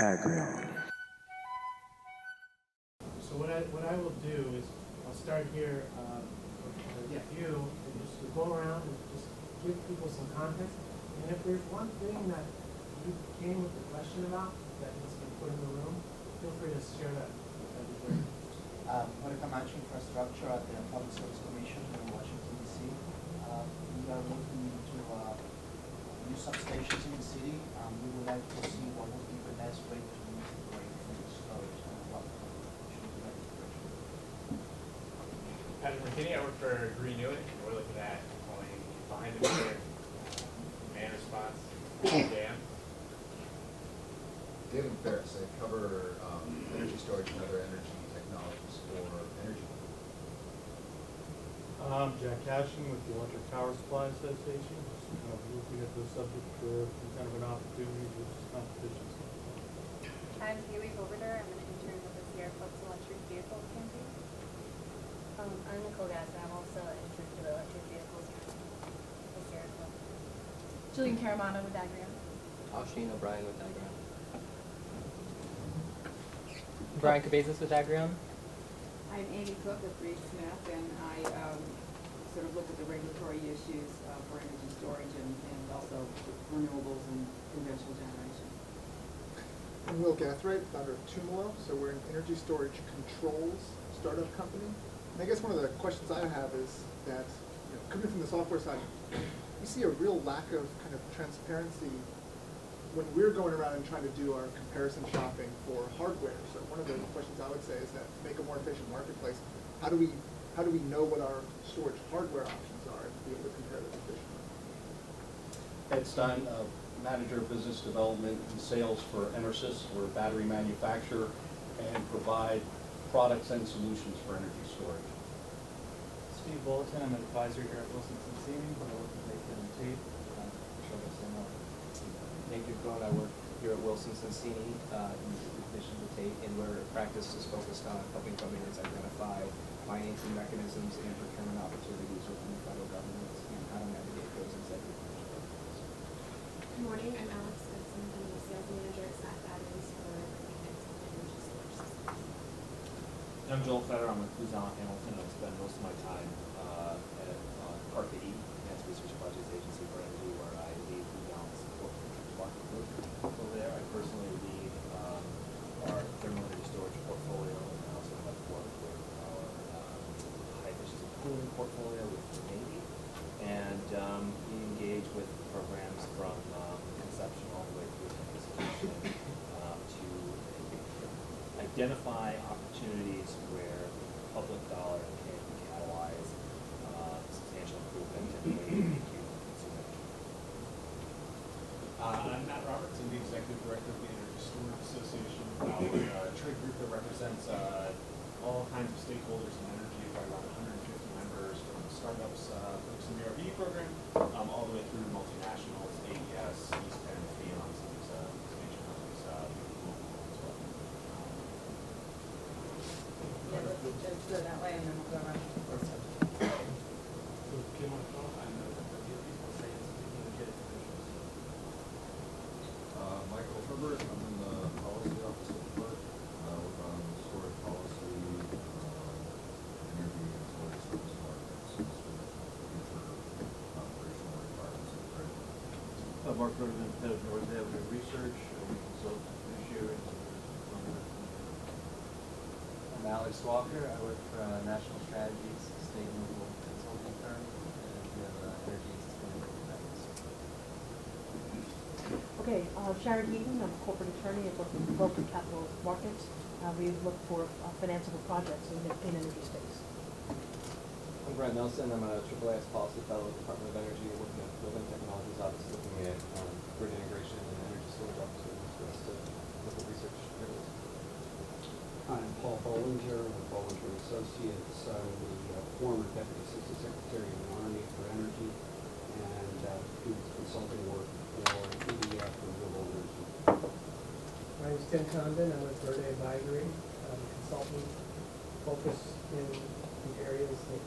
Agrion. So what I will do is I'll start here with you and just to go around and just give people some context. And if there's one thing that you came with a question about that needs to be put in the room, feel free to share that. That'd be great. When it comes to infrastructure at the Public Service Commission in Washington, D.C., we are looking into new substations in the city. We would like to see what would be the best way to integrate from the storage and what should be like integration. Patrick McKinney, I work for Renew It. We're looking at deploying behind the meter demand response dam. David Ferris, I cover energy storage and other energy technologies for energy. Jack Cashing with the Electric Power Supply Association, just kind of looking at the subject from kind of an opportunity versus competition. I'm Haley Overder. I'm an intern with the Sierra Club's electric vehicle campaign. I'm Nicole Gass, and I'm also an intern for the electric vehicles with the Sierra Club. Jillian Caramano with Agrion. Shane O'Brien with Agrion. Brian Cabezas with Agrion. I'm Amy Cook with Reed Smith, and I sort of look at the regulatory issues for energy storage and also renewables and conventional generation. I'm Will Gathright, founder of Tumalo. So we're an energy storage controls startup company. And I guess one of the questions I have is that, coming from the software side, we see a real lack of kind of transparency when we're going around and trying to do our comparison shopping for hardware. So one of the questions I would say is that to make a more efficient marketplace, how do we know what our storage hardware options are and be able to compare them efficiently? Ed Stein, Manager of Business Development and Sales for Enersys. We're a battery manufacturer and provide products and solutions for energy storage. Steve Bulletin, I'm an advisor here at Wilson Sonsini. I work with Nathan and Tate. Show us some more. Thank you, Gordon. I work here at Wilson Sonsini in addition to Tate, and our practice is focused on helping companies identify financing mechanisms and procurement opportunities within the federal government and how to navigate those executive programs. Good morning, I'm Alex Benson. I'm the sales manager at SAC Batteries for maintenance and energy storage systems. I'm Joel Fetter. I'm with Booz Allen Hamilton. I spend most of my time at CARPE, Advanced Research Projects Agency for Energy, where I lead Booz Allen's support market group over there. I personally lead our thermal energy storage portfolio, and I also have worked with our high efficiency cooling portfolio with the Navy. And we engage with programs from conception all the way through to execution to identify opportunities where public dollar can catalyze substantial improvement in the way we make use of consumer energy. I'm Matt Roberts. I'm the Executive Director of the Energy Storage Association, our trade group that represents all kinds of stakeholders in energy, about 150 members from startups, folks in the RV program, all the way through multinationals, AES, East Penn, Theon, some of these major companies global as well. Yeah, let's go that way and then we'll go around. So Kim, I know that the people say it's speaking legitimate officials. Michael Herbert, I'm in the policy office of the clerk. I work on storage policy, energy and storage service markets, future operational requirements of the grid. Mark Rosen, head of North Avenue Research. We consult fiduciary. I'm Alex Walker. I work for National Strategies, state and local consulting firm, and we have energy and sustainability practice. Okay, Sharon Heaton, I'm a corporate attorney at Broken Capital Markets. We look for financeable projects in energy space. I'm Brent Nelson. I'm a AAAS Policy Fellow at the Department of Energy, working at the Building Technologies Office, looking at grid integration and energy storage opportunities for us to look at research areas. I'm Paul Bollinger with Bollinger Associates. I'm the former Deputy Assistant Secretary of the Army for Energy and do consulting work for EDF Renewable Energy. My name is Tim Condon. I'm with Verde Advisory. I'm a consultant focused in the areas of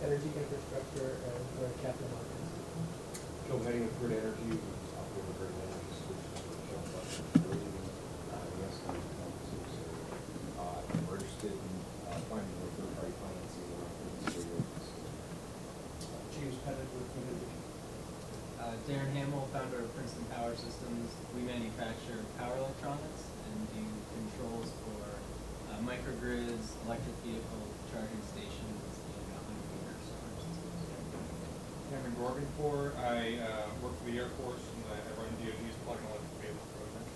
energy infrastructure and capital markets. Joe Henning with Grid Energy. We operate a Grid Energy Solutions for Shell we manufacture power electronics and do controls for microgrids, electric vehicle charging stations, and behind the meter storage systems. Kevin Gorgonfor, I work for the Air Force and I run DOD's plug-in electric vehicle program.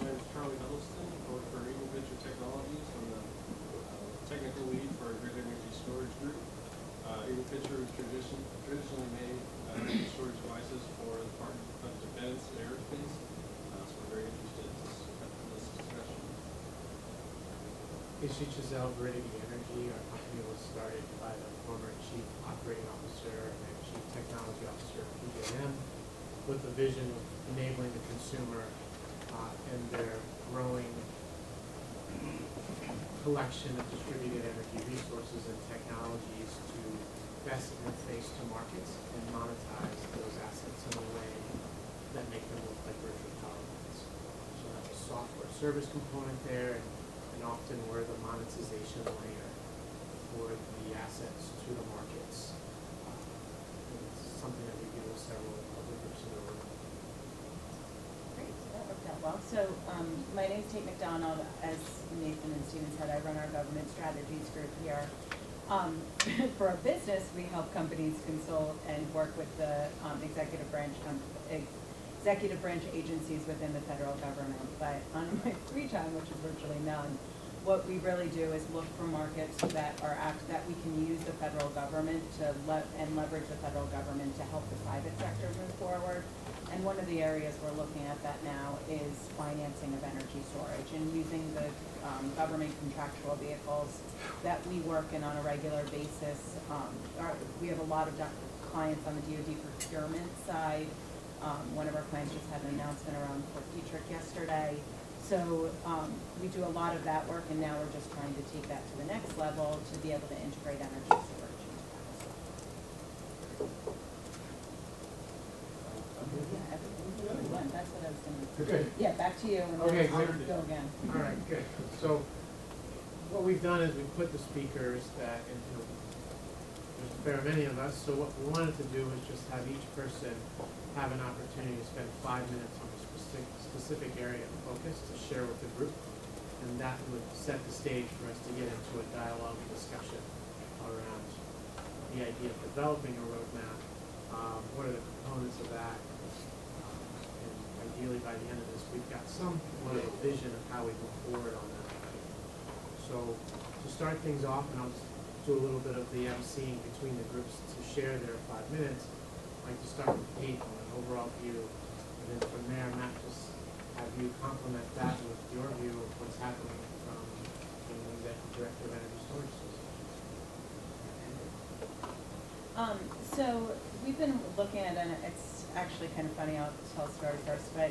My name is Charlie Huddleston. I work for Eagle Picture Technologies. I'm the technical lead for our grid energy storage group. Eagle Picture has traditionally made energy storage devices for the Department of Defense and Aerospace. So we're very interested in this discussion. Casey Chisel, Veridity Energy. Our company was started by the former Chief Operating Officer and Chief Technology Officer of PJM with the vision of enabling the consumer and their growing collection of distributed energy resources and technologies to best interface to markets and monetize those assets in a way that make them look like virtual power plants. So that's a software service component there, and often we're the monetization layer for the assets to the markets. It's something that we do with several other groups in the room. Great, so that worked out well. So my name's Tate McDonald. As Nathan and Steven said, I run our government strategies group here. For our business, we help companies consult and work with the executive branch agencies within the federal government. But on my free time, which is virtually none, what we really do is look for markets that we can use the federal government to leverage the federal government to help the private sector move forward. And one of the areas we're looking at that now is financing of energy storage and using the government contractual vehicles that we work in on a regular basis. We have a lot of clients on the DOD procurement side. One of our clients just had an announcement around Fort Detrick yesterday. So we do a lot of that work, and now we're just trying to take that to the next level to be able to integrate energy storage into that as well. Yeah, everything. That's what I was thinking. Good. Yeah, back to you, and Okay, then I'll good. go again. All right, good. So what we've done is we put the speakers that, and there's a fair many of us, so what we wanted to do is just have each person have an opportunity to spend 5 minutes on a specific area of focus to share with the group, and that would set the stage for us to get into a dialogue and discussion around the idea of developing a roadmap, what are the components of that, and ideally by the end of this we've got somewhat of a vision of how we move forward on that. So to start things off, and I'll just do a little bit of the emceeing between the groups to share their 5 minutes. I'd like to start with Kate on an overall view, and then from there, Matt, just have you complement that with your view of what's happening from being the Executive Director of Energy Storage Systems. So we've been looking at, and it's actually kind of funny, I'll tell a story first, but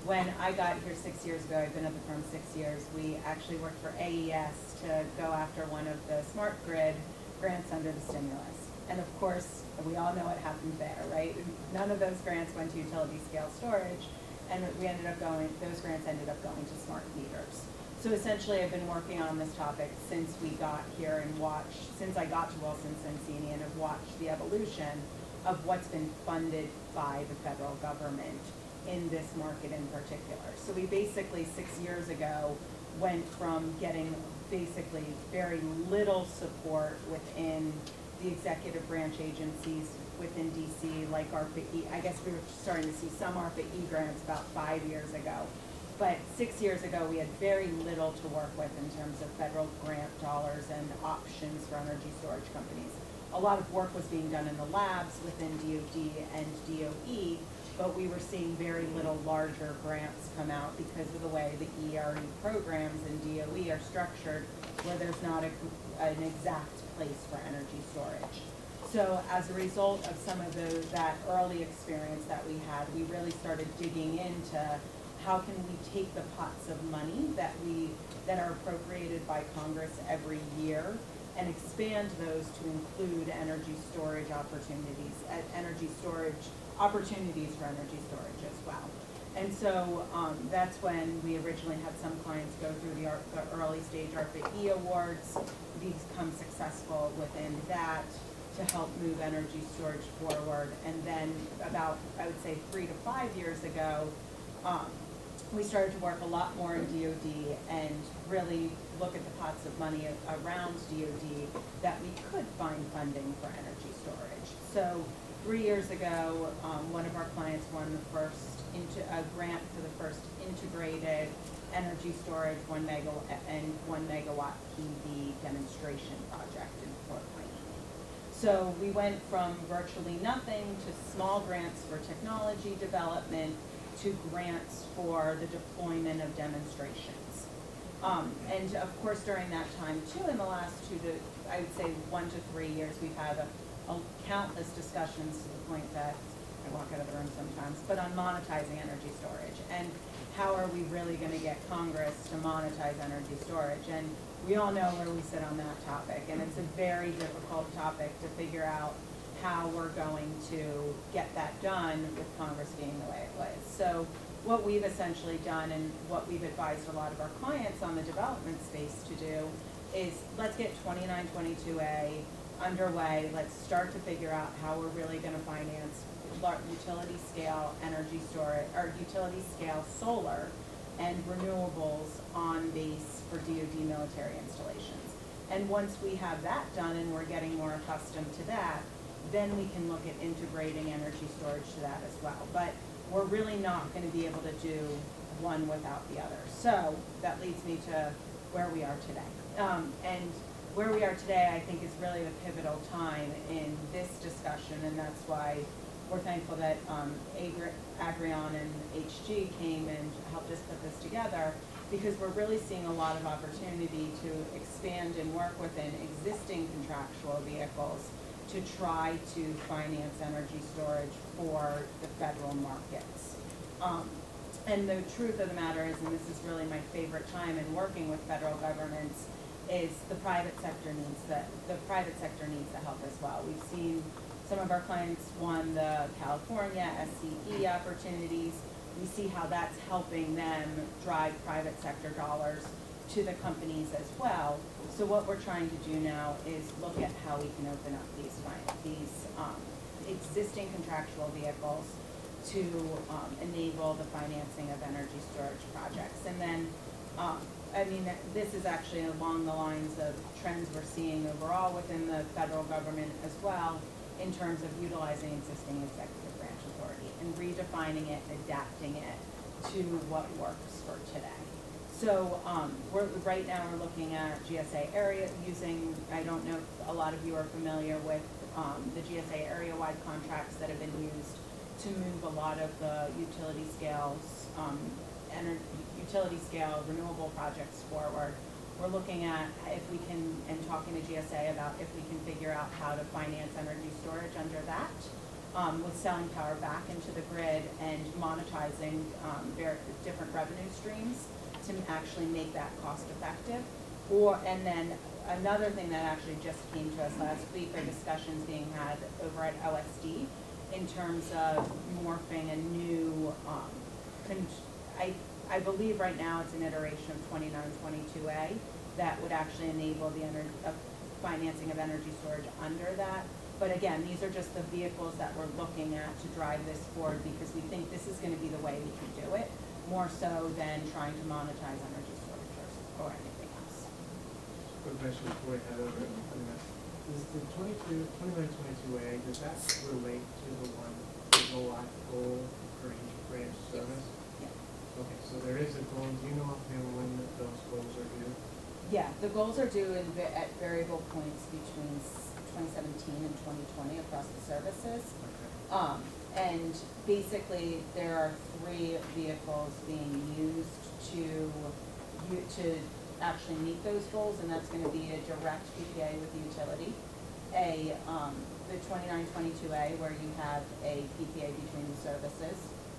when I got here 6 years ago, I've been at the firm 6 years, we actually worked for AES to go after one of the smart grid grants under the stimulus. And of course, we all know what happened there, right? None of those grants went to utility scale storage, and those grants ended up going to smart meters. So essentially, I've been working on this topic since we got here and since I got to Wilson Sonsini, and have watched the evolution of what's been funded by the federal government in this market in particular. So we basically 6 years ago went from getting basically very little support within the executive branch agencies within DC, like ARPA-E. I guess we were starting to see some ARPA-E grants about 5 years ago. But 6 years ago, we had very little to work with in terms of federal grant dollars and options for energy storage companies. A lot of work was being done in the labs within DOD and DOE, but we were seeing very little larger grants come out because of the way the ERE programs in DOE are structured, where there's not an exact place for energy storage. So as a result of some of that early experience that we had, we really started digging into how can we take the pots of money that are appropriated by Congress every year and expand those to include energy storage opportunities for energy storage as well. And so that's when we originally had some clients go through the early stage ARPA-E awards, become successful within that to help move energy storage forward. And then about, I would say 3 to 5 years ago, we started to work a lot more in DOD and really look at the pots of money around DOD that we could find funding for energy storage. So 3 years ago, one of our clients won the first a grant for the first integrated energy storage 1 megawatt PV demonstration project in Fort Wayne. So we went from virtually nothing to small grants for technology development to grants for the deployment of demonstrations. And of course, during that time too, in the last I would say 1 to 3 years, we've had countless discussions to the point that I walk out of the room sometimes, but on monetizing energy storage and how are we really going to get Congress to monetize energy storage? And we all know where we sit on that topic, and it's a very difficult topic to figure out how we're going to get that done with Congress being the way it was. So what we've essentially done and what we've advised a lot of our clients on the development space to do is let's get 2922A underway. Let's start to figure out how we're really going to finance utility scale energy storage or utility scale solar and renewables on base for DOD military installations. And once we have that done and we're getting more accustomed to that, then we can look at integrating energy storage to that as well. But we're really not going to be able to do one without the other. So that leads me to where we are today. And where we are today, I think, is really the pivotal time in this discussion, and that's why we're thankful that Agrion and HG came and helped us put this together, because we're really seeing a lot of opportunity to expand and work within existing contractual vehicles to try to finance energy storage for the federal markets. And the truth of the matter is, and this is really my favorite time in working with federal governments, is the private sector needs the help as well. We've seen some of our clients won the California SCE opportunities. We see how that's helping them drive private sector dollars to the companies as well. So what we're trying to do now is look at how we can open up these existing contractual vehicles to enable the financing of energy storage projects. And then, this is actually along the lines of trends we're seeing overall within the federal government as well, in terms of utilizing existing executive branch authority and redefining it, adapting it to what works for today. So right now we're looking at GSA area using, I don't know if a lot of you are familiar with the GSA area-wide contracts that have been used to move a lot of the utility scale renewable projects forward. We're looking at if we can, and talking to GSA about if we can figure out how to finance energy storage under that, with selling power back into the grid and monetizing different revenue streams to actually make that cost effective. And then another thing that actually just came to us last week are discussions being had over at OSD in terms of morphing a new, I believe right now it's an iteration of 2922A that would actually enable the financing of energy storage under that. But again, these are just the vehicles that we're looking at to drive this forward, because we think this is going to be the way we can do it, more so than trying to monetize energy storage or anything else. Quick question before we head over it. Is the 2922A, does that relate to the 1 gigawatt goal for each branch service? Yeah. Okay, so there is a goal. Do you know when those goals are due? Yeah, the goals are due at variable points between 2017 and 2020 across the services. Okay. And basically, there are 3 vehicles being used to actually meet those goals, and that's going to be a direct PPA with the utility, the 2922A, where you have a PPA between the services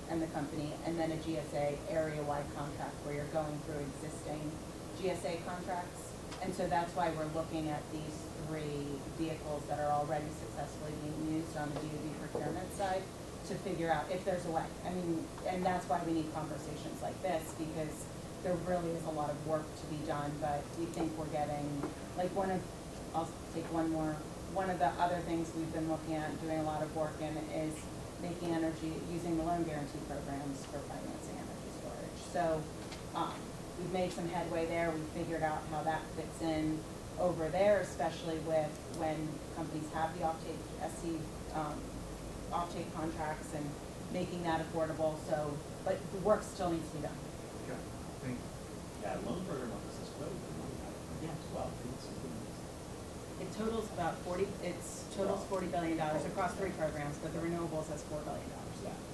and the company, and then a GSA area-wide contract where you're going through existing GSA contracts. And so that's why we're looking at these 3 vehicles that are already successfully being used on the DOD procurement side to figure out if there's a way. And that's why we need conversations like this, because there really is a lot of work to be done, but we think we're getting, I'll take one more. One of the other things we've been looking at and doing a lot of work in is using the loan guarantee programs for financing energy So, we've made some headway there. We figured out how that fits in over there, especially with when companies have the offtake, offtake contracts and making that affordable. So, but the work still needs to be done. Okay, thank you. Yeah, loan program office is quite a bit of money out there as well. It totals about $40 billion across 3 programs, but the renewables has $4 billion.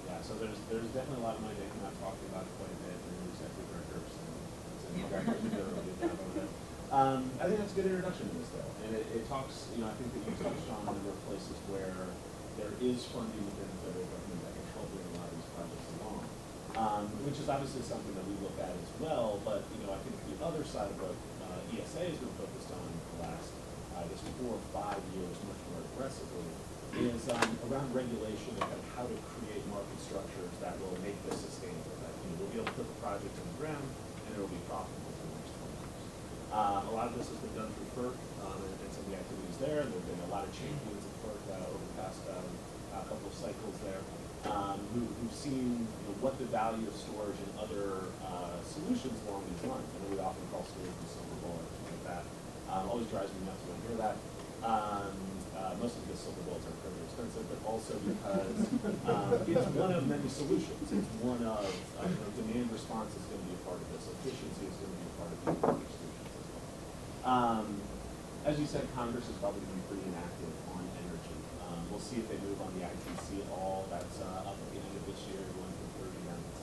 Yeah, so there's definitely a lot of money there. I'm not talking about it quite a bit. The new executive directors and directors are doing a good job over there. I think that's a good introduction to this though, and it talks, I think that you touched on a number of places where there is funding within the federal government that can help bring a lot of these projects along, which is obviously something that we look at as well, but, I think the other side of what ESA has been focused on the last, I guess, 4 or 5 years much more aggressively is around regulation and kind of how to create market structures that will make this sustainable, that, we'll be able to put the project in the ground and it will be profitable for the next 20 years. A lot of this has been done through FERC and some of the activities there. There have been a lot of champions of FERC over the past couple of cycles there who've seen what the value of storage and other solutions along these lines. I know we often call storage the silver bullet or something like that. Always drives me nuts when I hear that. Mostly because silver bullets are pretty expensive, but also because it's one of many solutions. It's one of demand response is going to be a part of this. Efficiency is going to be a part of these solutions as well. As you said, Congress is probably going to be pretty inactive on energy. We'll see if they move on the ITC at all. That's up at the end of this year, going from 30 down to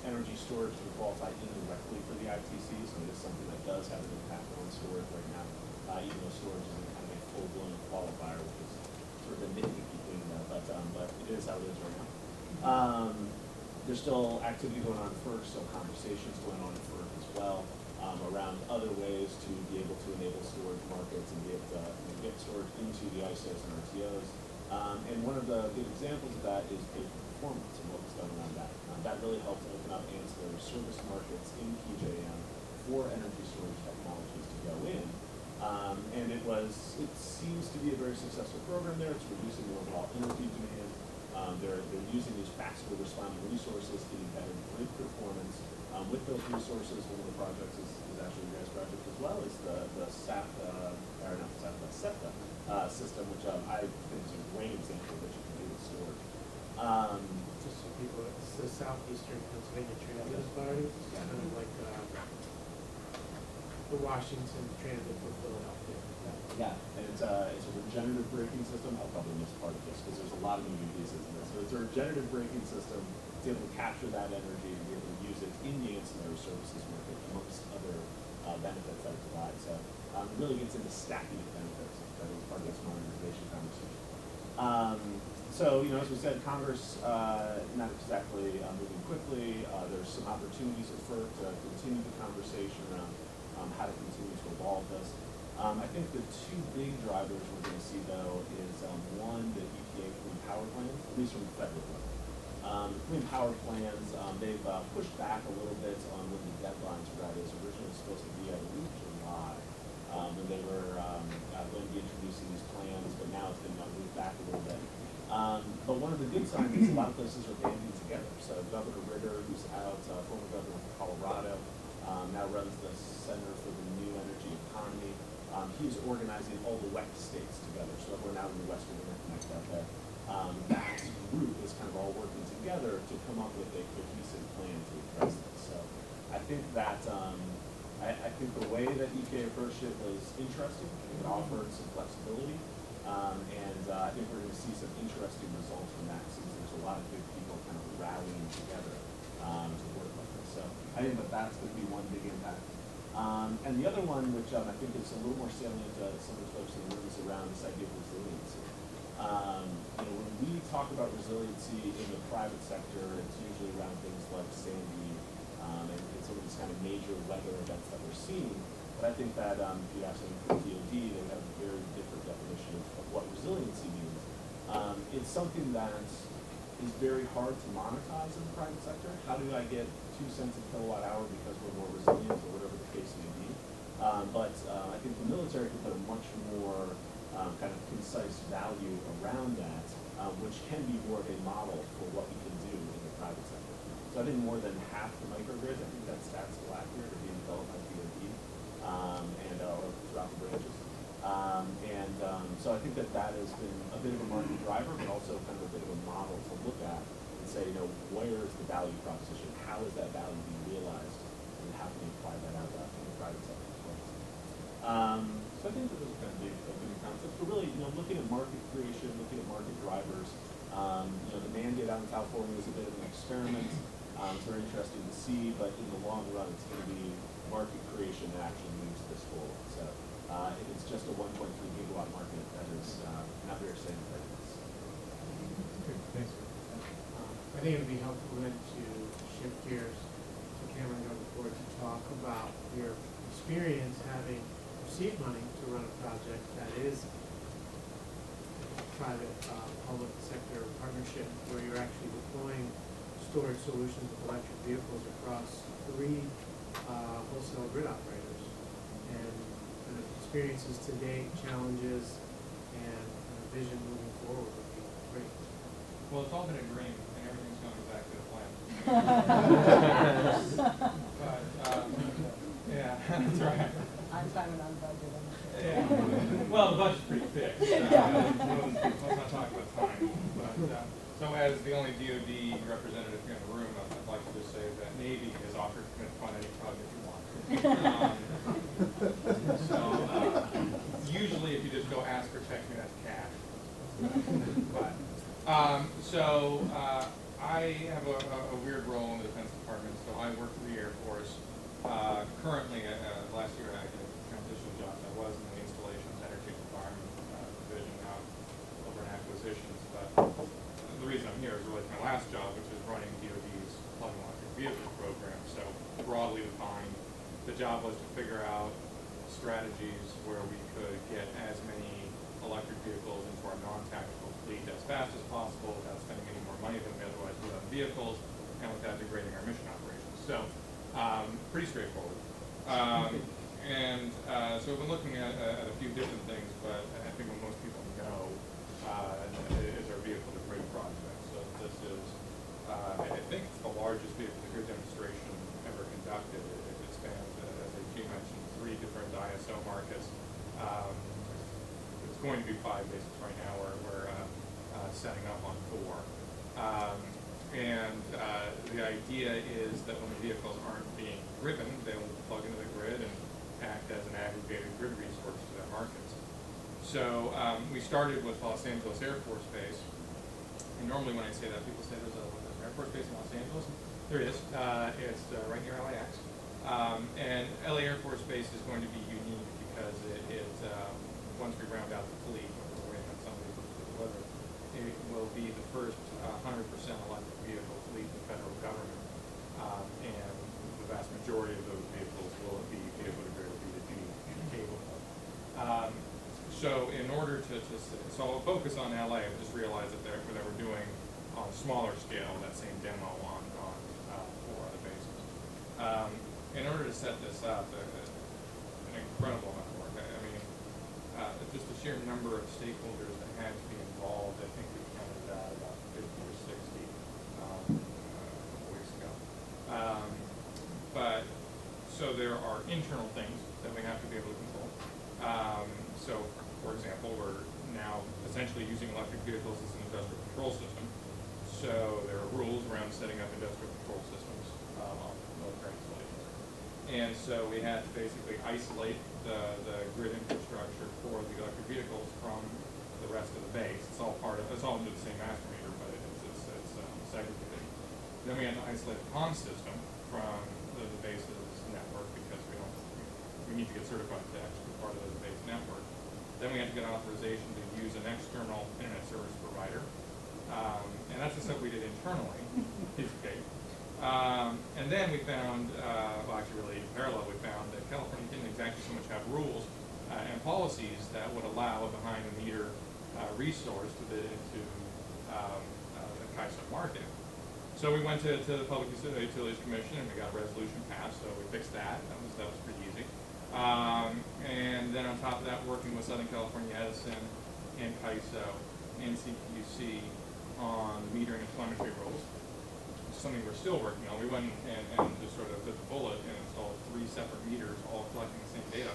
10. Energy storage can qualify indirectly for the ITC, so it is something that does have an impact on storage right now, even though storage isn't kind of a full-blown qualifier, which is sort of a nitpicky thing, but it is how it is right now. There's still activity going on in FERC, still conversations going on in FERC as well, around other ways to be able to enable storage markets and be able to get storage into the ISOs and RTOs. And one of the good examples of that is pay for performance and what was done around that. That really helped open up ancillary service markets in PJM for energy storage technologies to go in. And it seems to be a very successful program there. It's reducing the overall energy demand. They're using these faster responding resources, getting better grid performance. With those resources, one of the projects is actually your guys' project as well, is the SEPTA system, which I think is a great example of what you can do with storage. Just so people, it's the Southeastern Pennsylvania Transit Authority. It's kind of like the Washington Transit for Philadelphia. Yeah, and it's a regenerative braking system. I'll probably miss part of this because there's a lot of moving pieces in this. So it's a regenerative braking system. It's able to capture that energy and be able to use it in the ancillary services market amongst other benefits that it provides. So it really gets into stacking of benefits that is part of this modernization conversation. So, as we said, Congress not exactly moving quickly. There's some opportunities at FERC to continue the conversation around how to continue to evolve this. I think the 2 big drivers we're going to see, though, is one, the EPA clean power plans, at least from the federal level. Clean power plans, they've pushed back a little bit on when the deadlines for that is. Originally supposed to be, I believe, July, when they were going to be introducing these plans, but now it's been moved back a little bit. But one of the good signs is a lot of places are banding together. So Governor Ritter, who's out, former governor of Colorado, now runs the Center for the New Energy Economy. He's organizing all the WEC states together. So everyone out in the Western Interconnect out there. That group is kind of all working together to come up with a cohesive plan to address this. So I think that I think the way that EPA approached it was interesting. It offered some flexibility. And I think we're going to see some interesting results from that since there's a lot of good people kind of rallying together to work with this. So I think that that's going to be one big impact. And the other one, which I think is a little more salient to some of the folks in the room, is around this idea of resiliency. When we talk about resiliency in the private sector, it's usually around things like Sandy and some of these kind of major weather events that we're seeing. But I think that if you ask them for DOD, they have a very different definition of what resiliency means. It's something that is very hard to monetize in the private sector. How do I get 2 cents a kilowatt hour because we're more resilient or whatever the case may be? But I think the military can put a much more kind of concise value around that, which can be more of a model for what we can do in the private sector. So So I think more than half the microgrids, I think that stat's still accurate, are being developed by DOD, and or throughout the branches. So I think that has been a bit of a market driver, but also kind of a bit of a model to look at and say, where is the value proposition? How is that value being realized? And how can we apply that out in the private sector as well? So I think that those are kind of big concepts. But really, looking at market creation, looking at market drivers. The mandate out in California is a bit of an experiment. It's very interesting to see, but in the long run, it's going to be market creation that actually moves this forward. So if it's just a 1.3 gigawatt market, that is not very exciting. Good, thanks. I think it would be helpful then to shift gears to Cameron going forward to talk about your experience having received money to run a project that is private public sector partnership where you're actually deploying storage solutions with electric vehicles across 3 wholesale grid operators, and kind of experiences to date, challenges, and vision moving forward would be great. Well, it's all been a dream, and everything's going exactly to plan. But, yeah, that's right. On time and on budget. Yeah. Well, the budget's pretty fixed. Let's not talk about time. But, so as the only DOD representative here in the room, I'd like to just say that Navy has offered to fund any project you want. Usually if you just go ask for text me, that's cash. But, I have a weird role in the Defense Department. So I work for the Air Force. Currently, last year I did a transition job. I was in the installations, energy and environment division now over in acquisitions. But the reason I'm here is really my last job, which is running DOD's plug-in electric vehicle program. So broadly defined, the job was to figure out strategies where we could get as many electric vehicles into our non-tactical fleet as fast as possible without spending any more money than we otherwise would on vehicles and without degrading our mission operations. So pretty straightforward. So we've been looking at a few different things, but I think what most people know is our vehicle to grid project. So this is, I think it's the largest vehicle to grid demonstration ever conducted. It spans, as AG mentioned, 3 different ISO markets. It's going to be 5 bases right now. We're setting up on 4. The idea is that when the vehicles aren't being driven, they will plug into the grid and act as an aggregated grid resource to their markets. So we started with Los Angeles Air Force Base. And normally when I say that, people say there's an Air Force Base in Los Angeles. There is. It's right near LAX. And LA Air Force Base is going to be unique because once we round out the fleet, we're waiting on somebody to deliver, it will be the first 100% electric vehicle fleet in the federal government. And the vast majority of those vehicles will be vehicle to grid or B2G capable. So in order so I'll focus on LA, I just realized that we're doing on a smaller scale that same demo on 4 other bases. In order to set this up, an incredible amount of work. I mean, just the sheer number of stakeholders that had to be involved, I think we counted that about 50 or 60 a couple weeks ago. So there are internal things that we have to be able to control. So, for example, we're now essentially using electric vehicles as an industrial control system. So there are rules around setting up industrial control systems on military installations. And so we had to basically isolate the grid infrastructure for the electric vehicles from the rest of the base. It's all under the same master meter, but it's segregated. Then we had to isolate the comm system from the base's network because we need to get certified to actually be part of the base network. Then we had to get authorization to use an external internet service provider. And that's the stuff we did internally, piece of cake. And then we found, actually really in parallel, we found that California didn't exactly so much have rules and policies that would allow a behind-the-meter resource to bid into the CAISO market. So we went to the Public Utilities Commission and we got a resolution passed, so we fixed that. That was pretty easy. And then on top of that, working with Southern California Edison and CAISO and CPUC on metering and telemetry rules. something we're still working on. We went and just sort of bit the bullet and installed 3 separate meters, all collecting the same data,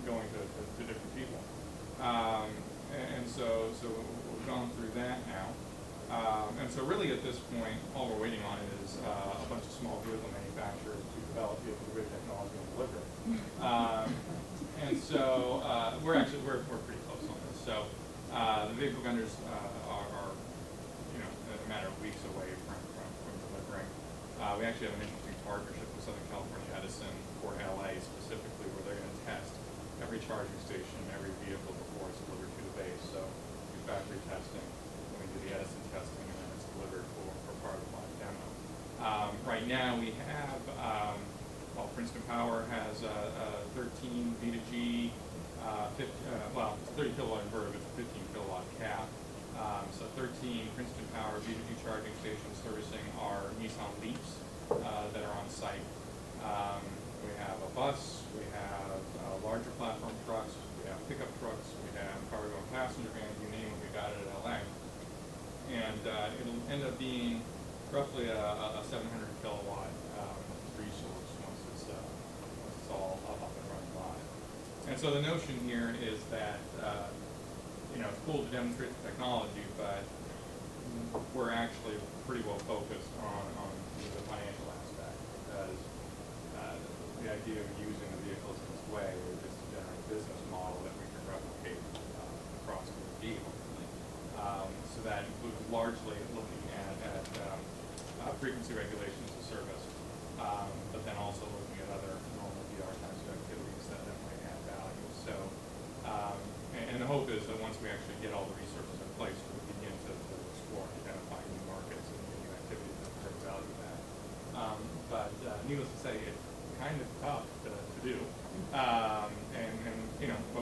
going to different people. And so we've gone through that now. And so really at this point, all we're waiting on is a bunch of small vehicle manufacturers to develop vehicle-to-grid technology and deliver it. And so we're pretty close on this. So the vehicle vendors are a matter of weeks away from delivering. We actually have an interesting partnership with Southern California Edison for LA specifically, where they're going to test every charging station, every vehicle before it's delivered to the base. So do factory testing, then we do the Edison testing, and then it's delivered for part of the live demo. Right now we have, Princeton Power has a 13 V2G, 30 kilowatt inverter, but it's a 15 kilowatt cap. So 13 Princeton Power V2G charging stations servicing our Nissan Leafs that are on site. We have a bus, we have larger platform trucks, we have pickup trucks, we have cargo and passenger vans, you name it, we got it at LA. And it'll end up being roughly a 700 kilowatt resource once it's all up and running live. And so the notion here is that it's cool to demonstrate the technology, but we're actually pretty well focused on the financial aspect, because the idea of using the vehicles in this way is just to generate a business model that we can replicate across DOD, hopefully. So that includes largely looking at frequency regulations of service, but then also looking at other normal VR types of activities that might add value. So, and the hope is that once we actually get all the resources in place, we begin to explore and identify new markets and new activities that bring value back. But needless to say, it's kind of tough to do, but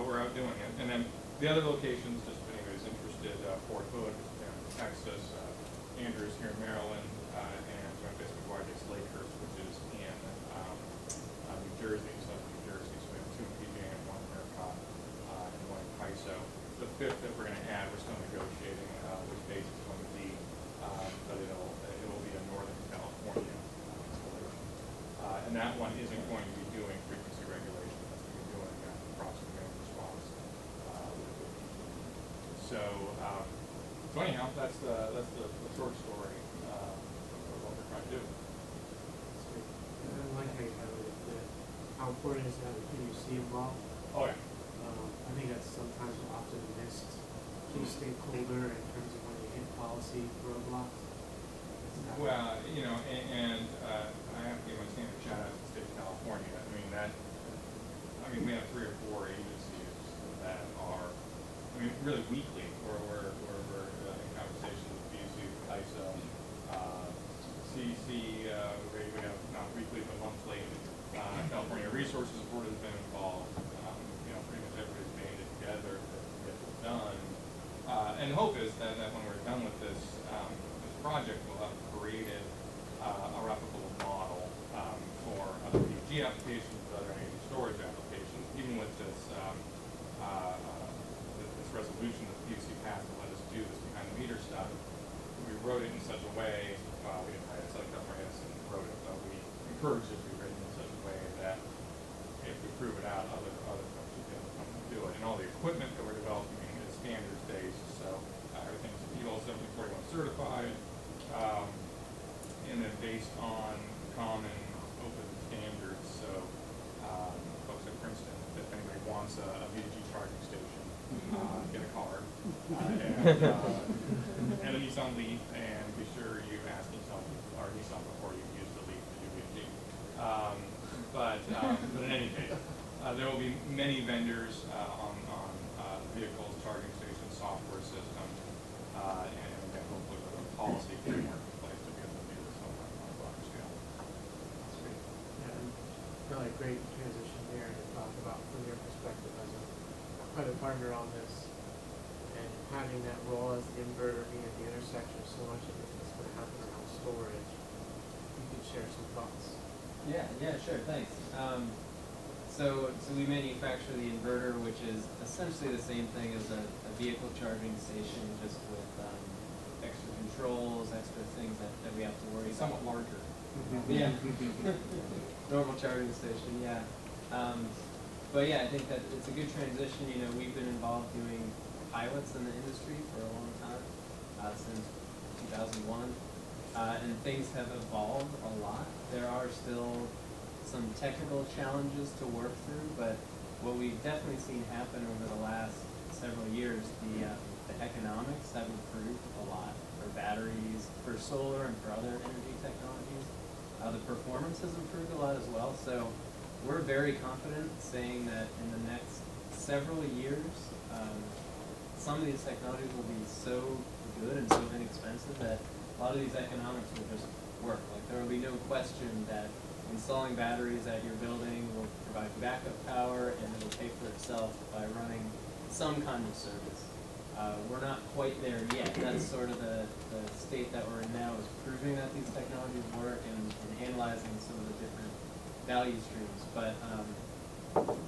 we're out doing it. And then the other locations, just if anybody's interested, Fort Hood, Texas, Andrews here in Maryland, and Joint Base McGuire Lakehurst, which is in New Jersey, southern New Jersey. So we have 2 in PJ and 1 in ERCOT, and 1 in CAISO. The 5th that we're going to add, we're still negotiating which base it's going to be, but it will be a Northern California installation. And that one isn't going to be doing frequency regulation. That's going to be doing approximate response. So anyhow, that's the short story of what we're trying to do. And I like how you highlighted that, how important it is to have the PUC involved. Oh yeah. I think that's sometimes often missed key stakeholder in terms of when you hit policy roadblocks. Well, and I have to give my standard shout out to the state of California. We have 3 or 4 agencies that are, really weekly, where we're in conversation with BC, CAISO, CEC, we have not weekly but monthly. California Resources Board has been involved. Pretty much everybody's made it together to get this done. And the hope is that when we're done with this project, we'll have created a replicable model for other PG applications, other energy storage applications, even with this this resolution that the PUC passed to let us do this behind the meter stuff. We wrote it in such a way, we didn't write it, Southern California wrote it, but we encouraged it to be written in such a way that if we prove it out, other folks should be able to come and do it. And all the equipment that we're developing is standards based, so everything's EL 7041 certified, and then based on common open standards. So folks at Princeton, if anybody wants a V2G charging station, get a card and a Nissan Leaf, and be sure you ask Nissan before you use the Leaf to do V2G. But in any case, there will be many vendors on vehicles, charging stations, software systems, and again, hopefully with a policy framework in place to be able to do this on a broader scale. That's great. Yeah, and really great transition there to talk about from your perspective as a credit partner on this, and having that role as the inverter being at the intersection of so much of it that's going to happen around storage. You could share some thoughts. Yeah, sure, thanks. So we manufacture the inverter, which is essentially the same thing as a vehicle charging station, just with extra control controls, extra things that we have to worry about. Somewhat larger. Yeah. Normal charging station, yeah. But yeah, I think that it's a good transition. You know, we've been involved doing pilots in the industry for a long time, since 2001, and things have evolved a lot. There are still some technical challenges to work through, but what we've definitely seen happen over the last several years, the economics have improved a lot for batteries, for solar, and for other energy technologies. The performance has improved a lot as well, so we're very confident saying that in the next several years, some of these technologies will be so good and so inexpensive that a lot of these economics will just work. Like, there will be no question that installing batteries at your building will provide backup power and it will pay for itself by running some kind of service. We're not quite there yet. That's sort of the state that we're in now, is proving that these technologies work and analyzing some of the different value streams. But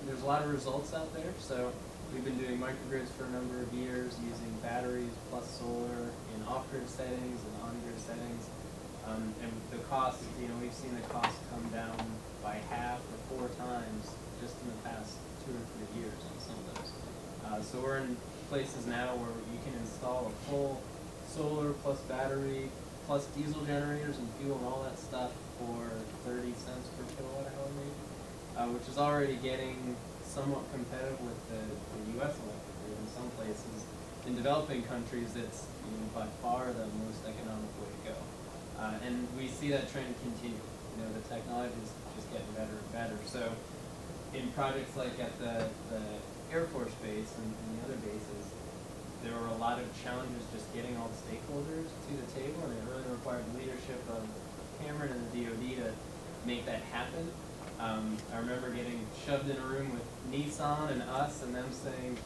there's a lot of results out there. So we've been doing microgrids for a number of years using batteries plus solar in off-grid settings and on-grid settings. And the cost, you know, we've seen the cost come down by half or 4 times just in the past 2 or 3 years on some of those. So we're in places now where you can install a full solar plus battery plus diesel generators and fuel and all that stuff for 30 cents per kilowatt hour maybe, which is already getting somewhat competitive with the U.S. electric grid in some places. In developing countries, it's, you know, by far the most economic way to go. And we see that trend continue. You know, the technology is just getting better and better. So in projects like at the Air Force Base and the other bases, there were a lot of challenges just getting all the stakeholders to the table, and it really required leadership of Cameron and the DOD to make that happen. I remember getting shoved in a room with Nissan and us, and them saying,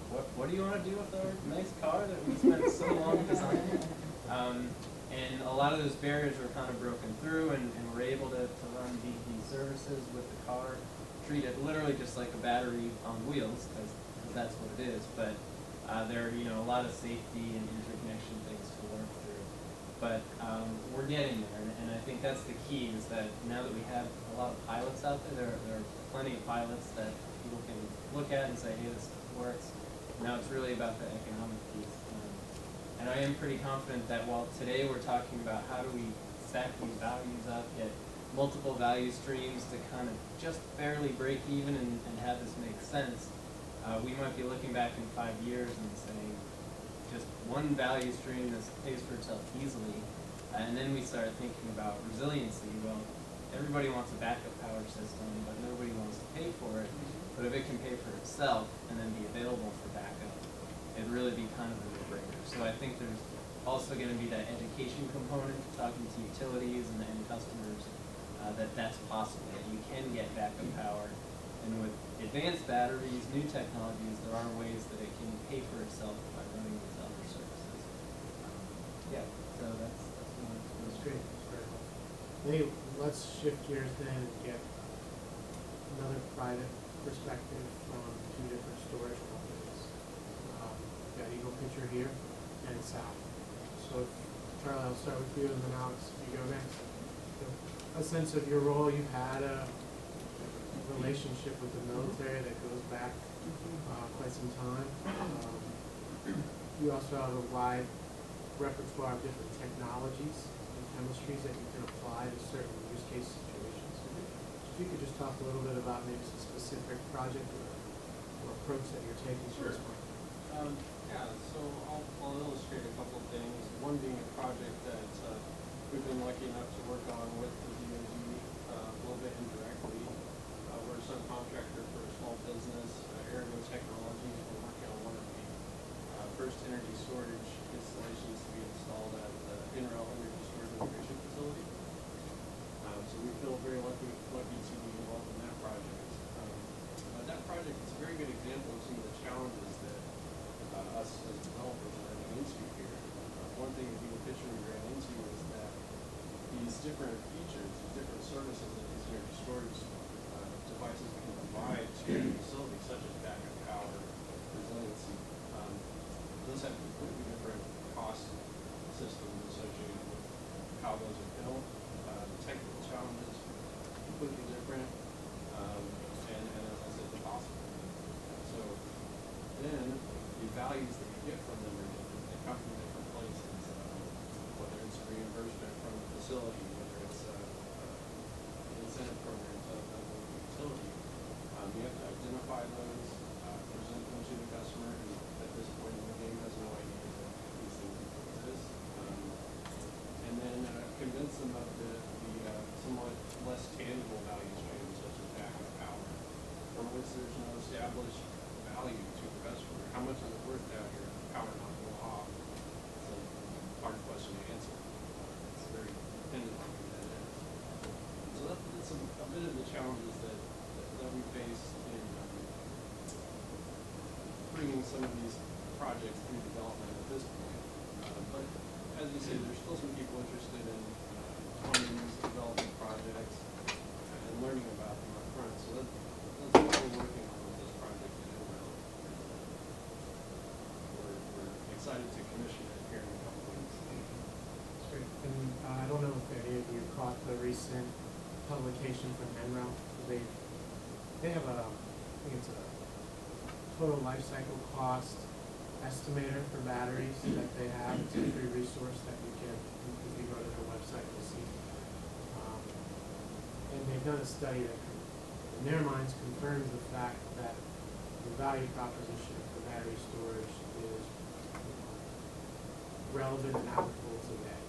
what do you want to do with our nice car that we spent so long designing? And a lot of those barriers were kind of broken through, and we're able to run DD services with the car, treat it literally just like a battery on wheels, because that's what it is. But there are, you know, a lot of safety and interconnection things to work through. But we're getting there, and I think that's the key, is that now that we have a lot of pilots out there, there are plenty of pilots that people can look at and say, hey, this works. Now it's really about the economic piece. And I am pretty confident that while today we're talking about how do we stack these values up, get multiple value streams to kind of just barely break even and have this make sense, we might be looking back in 5 years and saying just one value stream that pays for itself easily, and then we start thinking about resiliency. Well, everybody wants a backup power system, but nobody wants to pay for it. But if it can pay for itself and then be available for backup, it'd really be kind of a no-brainer. So I think there's also going to be that education component, talking to utilities and end customers, that's possible, that you can get backup power. And with advanced batteries, new technologies, there are ways that it can pay for itself by running these other services. Yeah, so that's great. That's very helpful. Hey, let's shift gears then and get another private perspective from 2 different storage companies. Got Eagle Pitcher here and South. So Charlie, I'll start with you, and then Alex, you go next. So, a sense of your role. You've had a relationship with the military that goes back quite some time. You also have a wide repertoire of different technologies and chemistries that you can apply to certain use case situations. So if you could just talk a little bit about maybe some specific project or approach that you're taking to this point. Yeah, so I'll illustrate a couple of things. One being a project that we've been lucky enough to work on with the DOD a little bit indirectly. We're a subcontractor for a small business, Airgo Technologies. We're working on one of the first energy storage installations to be installed at the INRAL Energy Storage Integration Facility. So we feel very lucky to be involved in that project. That project is a very good example of some of the challenges that us as developers are running into here. One thing that Eagle Pitcher we ran into is that these different features, these different services that these energy storage devices can provide to facilities such as backup power, resiliency, those have completely different cost systems less tangible value streams such as backup power, from which there's no established value to the customer. How much is it worth to have your power not go off? It's a hard question to answer. It's very dependent on who that is. So that's a bit of the challenges that we face in bringing some of these projects through development at this point. But as you say, there's still some people interested in funding these development projects and learning about them up front. So that's what we're working on with this project in Israel. We're excited to commission it here in a couple of weeks. That's great. And I don't know if any of you caught the recent publication from NREL. They have I think it's a total life cycle cost estimator for batteries that they have. It's a free resource that you can, if you go to their website, you'll see. And they've done a study that, in their minds, confirms the fact that the value proposition for battery storage is relevant and applicable today.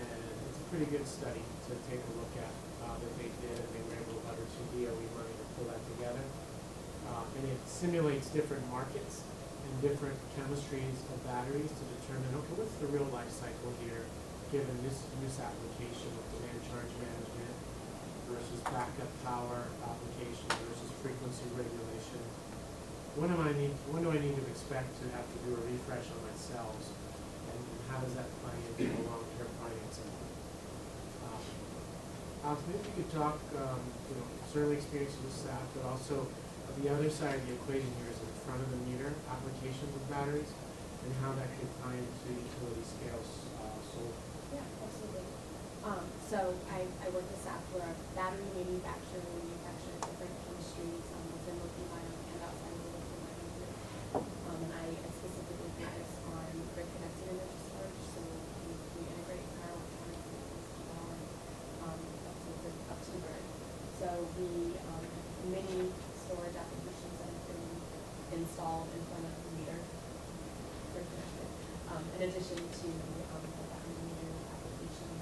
And it's a pretty good study to take a look at that they did, and they were able to leverage some DOE money to pull that together. And it simulates different markets and different chemistries of batteries to determine, okay, what's the real life cycle here, given this use application with demand charge management versus backup power application versus frequency regulation. When do I need to expect to have to do a refresh on my cells, and how does that play into the long-term financing? Alex, maybe you could talk, certainly experience with SAP, but also the other side of the equation here is in front of the meter applications of batteries and how that could tie into utility scale solar. Yeah, absolutely. So I work with SAP. We're a battery manufacturer. We manufacture different chemistries within lithium-ion and outside of the lithium-ion grid. And I specifically focus on grid-connected energy storage. So we integrate power electronics and power up to the grid. So we many storage applications that have been installed in front of the meter, grid connected, in addition to the battery meter applications,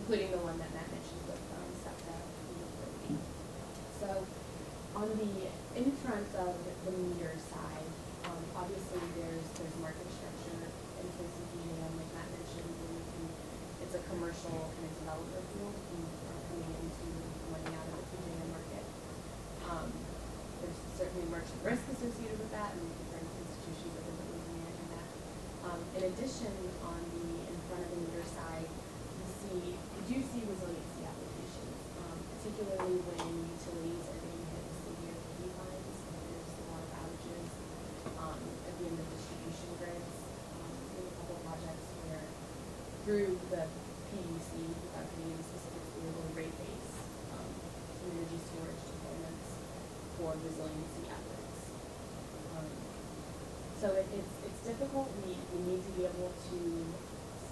including the one that Matt mentioned with SEPTA. So on the in front of the meter side, obviously there's market structure in place of PJM, like Matt mentioned, it's a commercial kind of developer field coming into money out of the PJM market. There's certainly merchant risk associated with that, and different institutions that are managing that. In addition, on the in front of the meter side, we do see resiliency applications, particularly when utilities are getting hit with severe key fines. There's a lot of outages at the end of distribution grids. We have a couple projects where, through the PUC, without getting into specifics, we were able to rate base energy storage deployments for resiliency efforts. So it's difficult. We need to be able to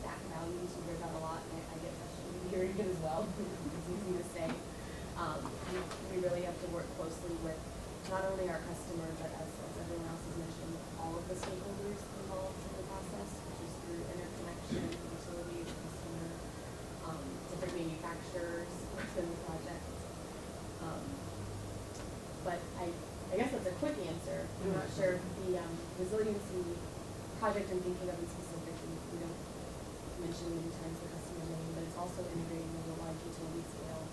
stack values. We hear that a lot, and I get frustrated hearing it as well. It's easy to say. We really have to work closely with not only our customer, but as everyone else has mentioned, all of the stakeholders involved in the process, which is through interconnection, utilities, customer, different manufacturers within the project. But I guess that's a quick answer. I'm not sure the resiliency project I'm thinking of in specific, we don't mention many times the customer name, but it's also integrating with a large utility scale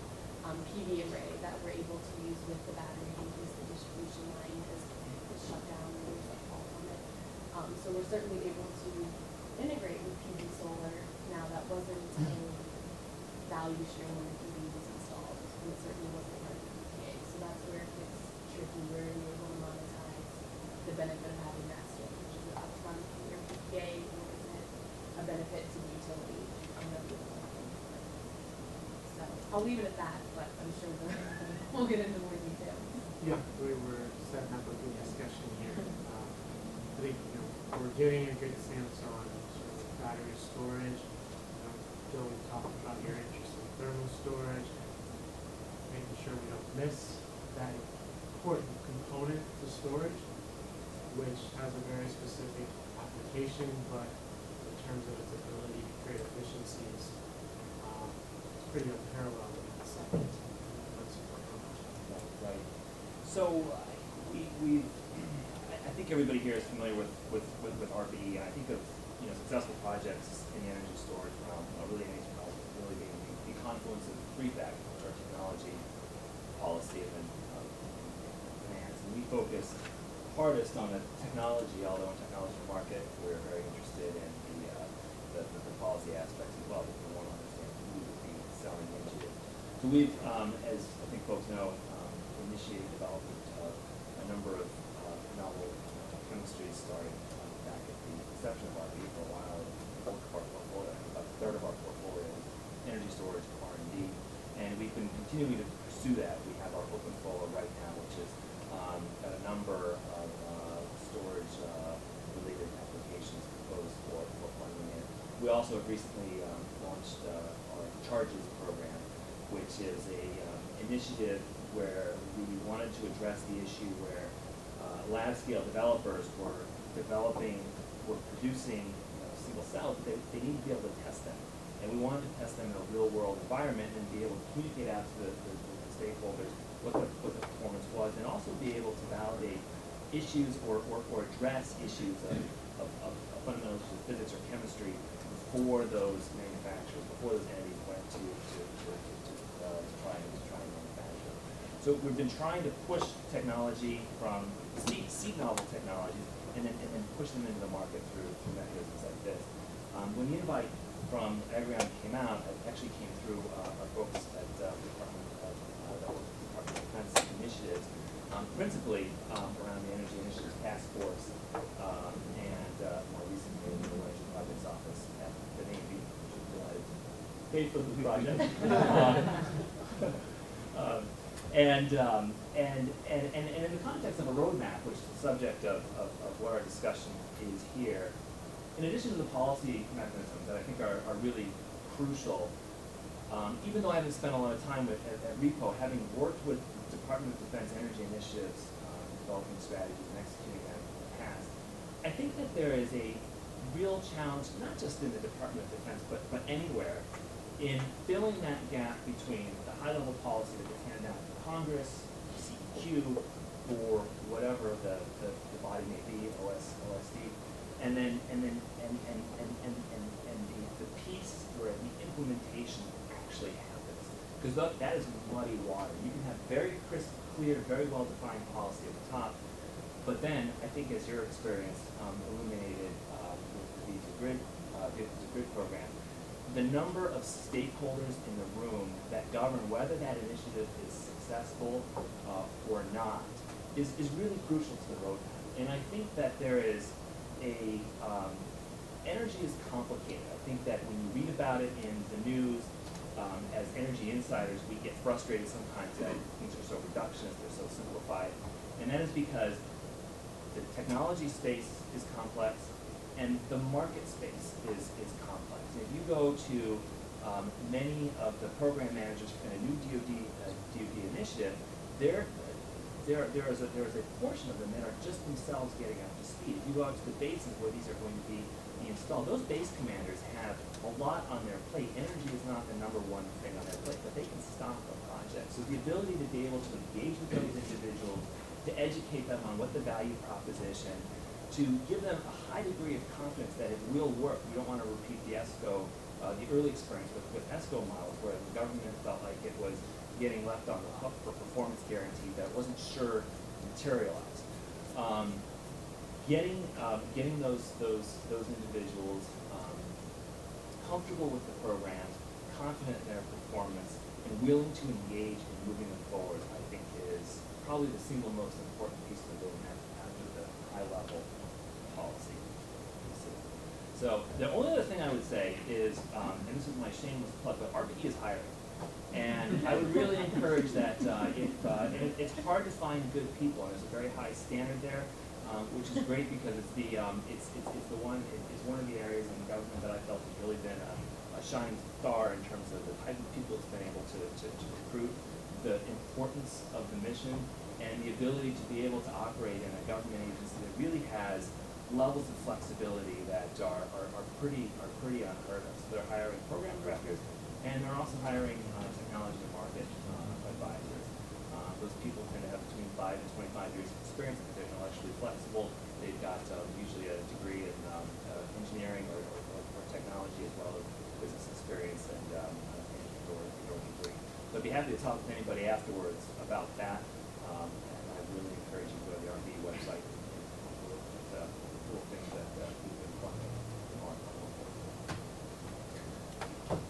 PV array that we're able to use with the battery in case the distribution line is shut down and there's a fault on it. So we're certainly able to integrate with PV solar. Now that wasn't a value stream when the PV was installed, and it certainly wasn't part of the PPA. So that's where it gets tricky, where you're able to monetize the benefit of having that storage. Is it upfront in your PPA, or is it a benefit to the utility? So I'll leave it at that, but I'm sure we'll get into more detail. Yeah, we were setting up a good discussion here. I think we're getting a good sense on sort of battery storage. Joe, we talked about your interest in thermal storage, making sure we don't miss that important component to storage, which has a very specific application, but in terms of its ability to create efficiencies, it's pretty unparalleled in that second. Right. So, I think everybody here is familiar with RPE, and I think of, successful projects in the energy storage realm, really being the confluence of three factors, which are technology, policy, and then finance. And we focus hardest on the technology, although in technology market, we're very interested in the policy aspects as well, because we want to understand who would be selling into it. So we've, as I think folks know, initiated development of a number of novel chemistries starting back at the inception of RPE for a while. The bulk of our portfolio, about a third of our portfolio is energy storage, R&D, and we've been continuing to pursue that. We have our open folder right now, which is got a number of storage related applications proposed for funding it. We also have recently launched our Charges program, which is a initiative where we wanted to address the issue where lab scale developers were producing single cells, but they need to be able to test them. And we wanted to test them in a real world environment and be able to communicate out to the stakeholders what the performance was, and also be able to validate issues or address issues of fundamental issues of physics or chemistry before those manufacturers, before those entities went to try and manufacture. So we've been trying to push technology from seed novel technologies and then push them into the market through mechanisms like this. When the invite from Agrion came out, it actually came through our folks at the Department of Defense initiatives, principally around the Energy Initiatives Task Force, and more recently in the Relations Projects Office at the Navy, which is delighted to pay for the project. And in the context of a roadmap, which is the subject of what our discussion is here, in addition to the policy mechanisms that I think are really crucial, even though I haven't spent a lot of time at REPO, having worked with the Department of Defense energy initiatives, developing strategies and executing them in the past, I think that there is a real challenge, not just in the Department of Defense, but anywhere, in filling that gap between the high-level policy that gets handed down to Congress, CEQ, or whatever the body may be, OSD, and the piece where the implementation actually happens. Because that is muddy water. You can have very crisp, clear, very well-defined policy at the top, but then I think as your experience illuminated with the grid program, the number of stakeholders in the room that govern whether that initiative is successful or not is really crucial to the roadmap. And I think that there is energy is complicated. I think that when you read about it in the news, as energy insiders, we get frustrated sometimes that things are so reductionist, they're so simplified. And that is because the technology space is complex and the market space is complex. And if you go to many of the program managers in a new DOD initiative, there is a portion of them that are just themselves getting up to speed. If you go out to the bases where these are going to be installed, those base commanders have a lot on their plate. Energy is not the number one thing on their plate, but they can stop a project. So the ability to be able to engage with those individuals, to educate them on what the value proposition, to give them a high degree of confidence that it will work. We don't want to repeat the ESCO, the early experience with ESCO models, where the government felt like it was getting left on the hook for performance guarantee that it wasn't sure materialized. Getting those individuals comfortable with the programs, confident in their performance, and willing to engage in moving them forward, I think is probably the single most important piece of the roadmap after the high-level policy. So the only other thing I would say is, and this is my shameless plug, but RPE is hiring. And I would really encourage that it's hard to find good people, and there's a very high standard there, which is great because it's one of the areas in government that I felt has really been a shining star in terms of the type of people it's been able to recruit, the importance of the mission, and the ability to be able to operate in a government agency that really has levels of flexibility that are pretty unheard of. So they're hiring program directors, and they're also hiring technology and market years of experience, and they're intellectually flexible. They've got usually a degree in engineering or technology, as well as business experience and your degree. So I'd be happy to talk with anybody afterwards about that, and I really encourage you to go to the RB website and look at cool things that we've been funding on.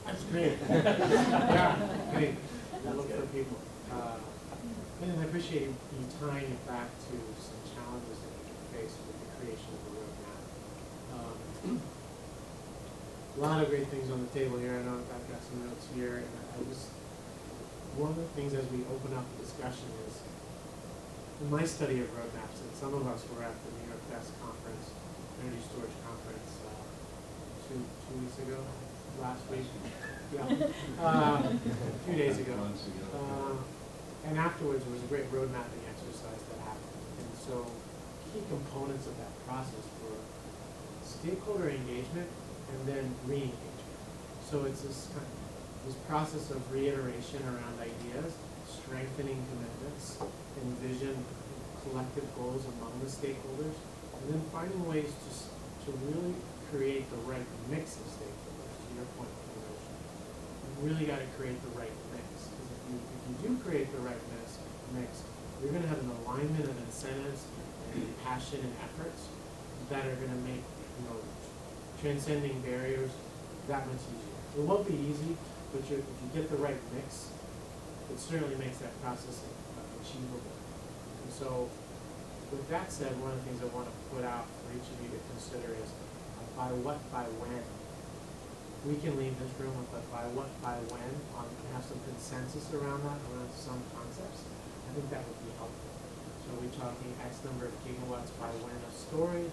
That's great. Yeah, great. I look for people. And I appreciate you tying it back to some challenges that you can face with the creation of the roadmap. A lot of great things on the table here. I know I've got some notes here, and one of the things as we open up the discussion is, in my study of roadmaps, and some of us were at the New York Best Conference, Energy Storage Conference, two weeks ago, last week. Yeah, a few days ago. And afterwards, there was a great road mapping exercise that happened. And so, key components of that process were stakeholder engagement and then re-engagement. So it's this process of reiteration around ideas, strengthening commitments, envision collective goals among the stakeholders, and then finding ways to really create the right mix of stakeholders, to your point, you really got to create the right mix. Because if you do create the right mix, you're going to have an alignment of incentives and passion and efforts that are going to make, transcending barriers that much easier. It won't be easy, but if you get the right mix, it certainly makes that process achievable. And so, with that said, one of the things I want to put out for each of you to consider is by what, by when. We can leave this room with a by what, by when, have some consensus around that, around some concepts. I think that would be helpful. So are we talking X number of gigawatts by when of storage?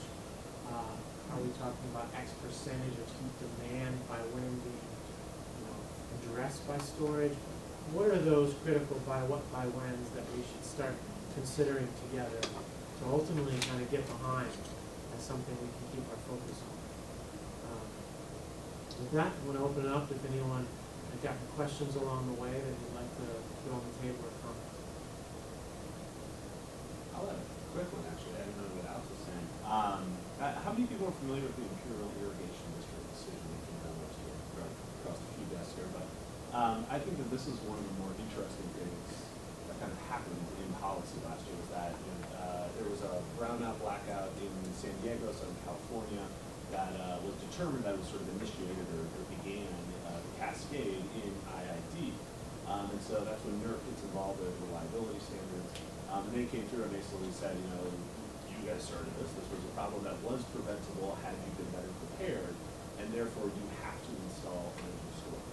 Are we talking about X percentage of heat demand by when being addressed by storage? What are those critical by what, by whens that we should start considering together to ultimately kind of get behind as something we can keep our focus on? With that, I want to open it up if anyone has gotten questions along the way that you'd like to put on the table or comment. I'll have a quick one, actually. I didn't know what Alex was saying. How many people are familiar with the Imperial Irrigation District decision-making memos here across a few desks here? But I think that this is one of the more interesting things that kind of happened in policy last year, was that there was a brownout blackout in San Diego, Southern California, that was determined, that was sort of initiated or began the cascade in IID. And so that's when NERC gets involved with reliability standards. And they came through and basically said, you guys started this. This was a problem that was preventable had you been better prepared, and therefore you have to install energy storage.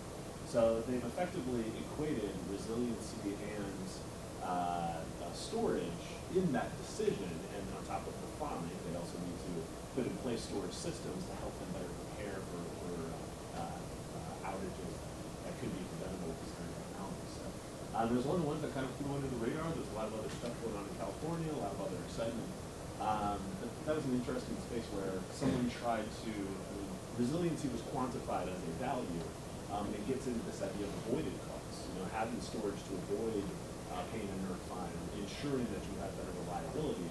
So they've effectively equated resiliency and storage in that decision, and on top of the farming, they also need to put in place storage systems to help them better prepare for outages that could be preventable with this kind of technology. So there's one of the ones that kind of flew under the radar. There's a lot of other stuff going on in California, a lot of other excitement. But that was an interesting space where someone tried to, resiliency was quantified as a value. It gets into this idea of avoided costs, having storage to avoid paying a NERC fine, ensuring that you have better reliability.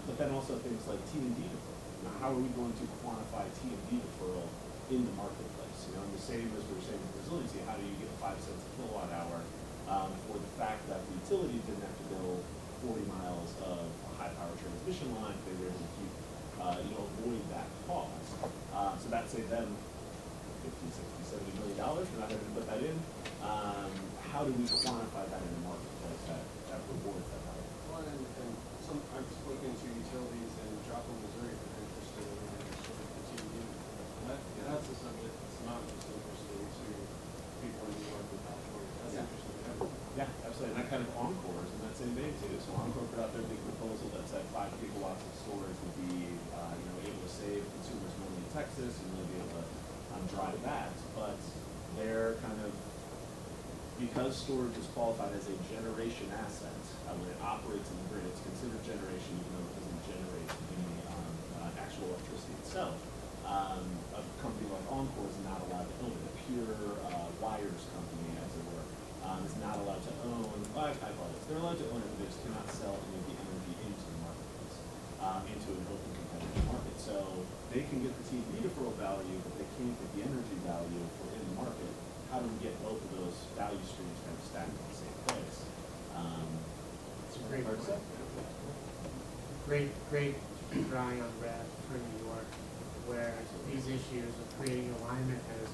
But then also things like T&D deferral. How are we going to quantify T&D deferral in the marketplace? And the same as we were saying with resiliency, how do you get 5 cents a kilowatt hour for the fact that the utility didn't have to build 40 miles of a high power transmission line? They were able to keep, avoid that cost. So that saved them $50, $60, $70 million. We're not going to put that in. How do we quantify that in the marketplace that rewards that value? Well, and I've spoken to utilities in Joplin, Missouri that are interested in energy storage for T&D. That's a subject that's not just interesting to people in New York and California. That's interesting to everyone. Yeah, absolutely. And that kind of Encore is in that same vein too. So Encore put out their big proposal that said 5 gigawatts of storage would be, able to save consumers money in Texas and really be able to drive that. But they're kind of, because storage is qualified as a generation asset, when it operates in the grid, it's considered generation even though it doesn't generate any actual electricity itself. A company like Encore is not allowed to own it. A pure wires company, as it were, is not allowed to own. I apologize. They're allowed to own it, but they just cannot sell any of the energy into an open competitive market. So they can get the TV deferral value, but they can't get the energy value for in the market. How do we get both of those value streams kind of stacked in the same place? It's a great hard to say. Great drawing on red for New York, where these issues of creating alignment has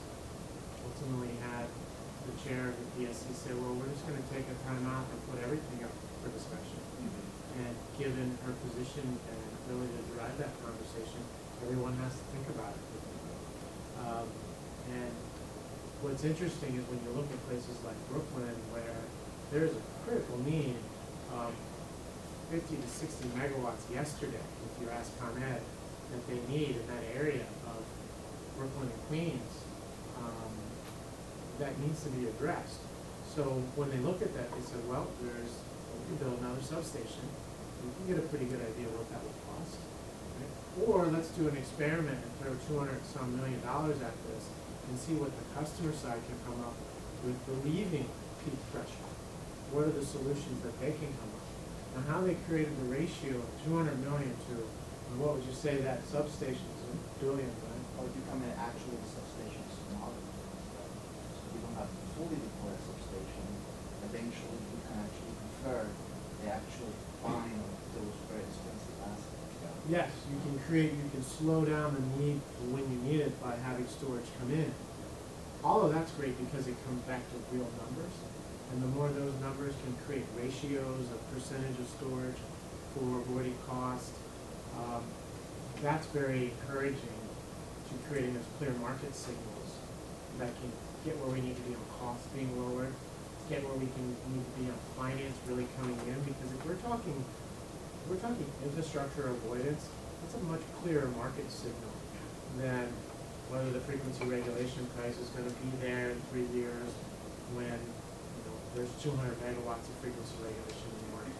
ultimately had the chair of the PSC say, well, we're just going to take a time out and put everything up for discussion. And given her position and ability to drive that conversation, everyone has to think about it. And what's interesting is when you look at places like Brooklyn, where there's a critical need of 50 to 60 megawatts yesterday, if you ask Con Ed, that they need in that area of Brooklyn and Queens, that needs to be addressed. So when they looked at that, they said, well, we can build another substation. We can get a pretty good idea what that would cost. Right? Or let's do an experiment and throw $200-some million at this and see what the customer side can come up with relieving peak pressure. What are the solutions that they can come up? Now, how they created the ratio of 200 million to, what would you say that substation is, $1 billion, right? Or become an actual substation tomorrow. So we don't have to fully deploy a substation. Eventually, we can actually prefer the actual buying of those very expensive assets. Yes, you can slow down the need for when you need it by having storage come in. All of that's great because it comes back to real numbers. And the more those numbers can create ratios of percentage of storage for avoiding cost, that's very encouraging to creating those clear market signals that can get where we need to be on cost being lowered, get where we need to be on finance really coming in, because if we're talking infrastructure avoidance, that's a much clearer market signal than whether the frequency regulation price is going to be there in 3 years when there's 200 megawatts of frequency regulation in the market.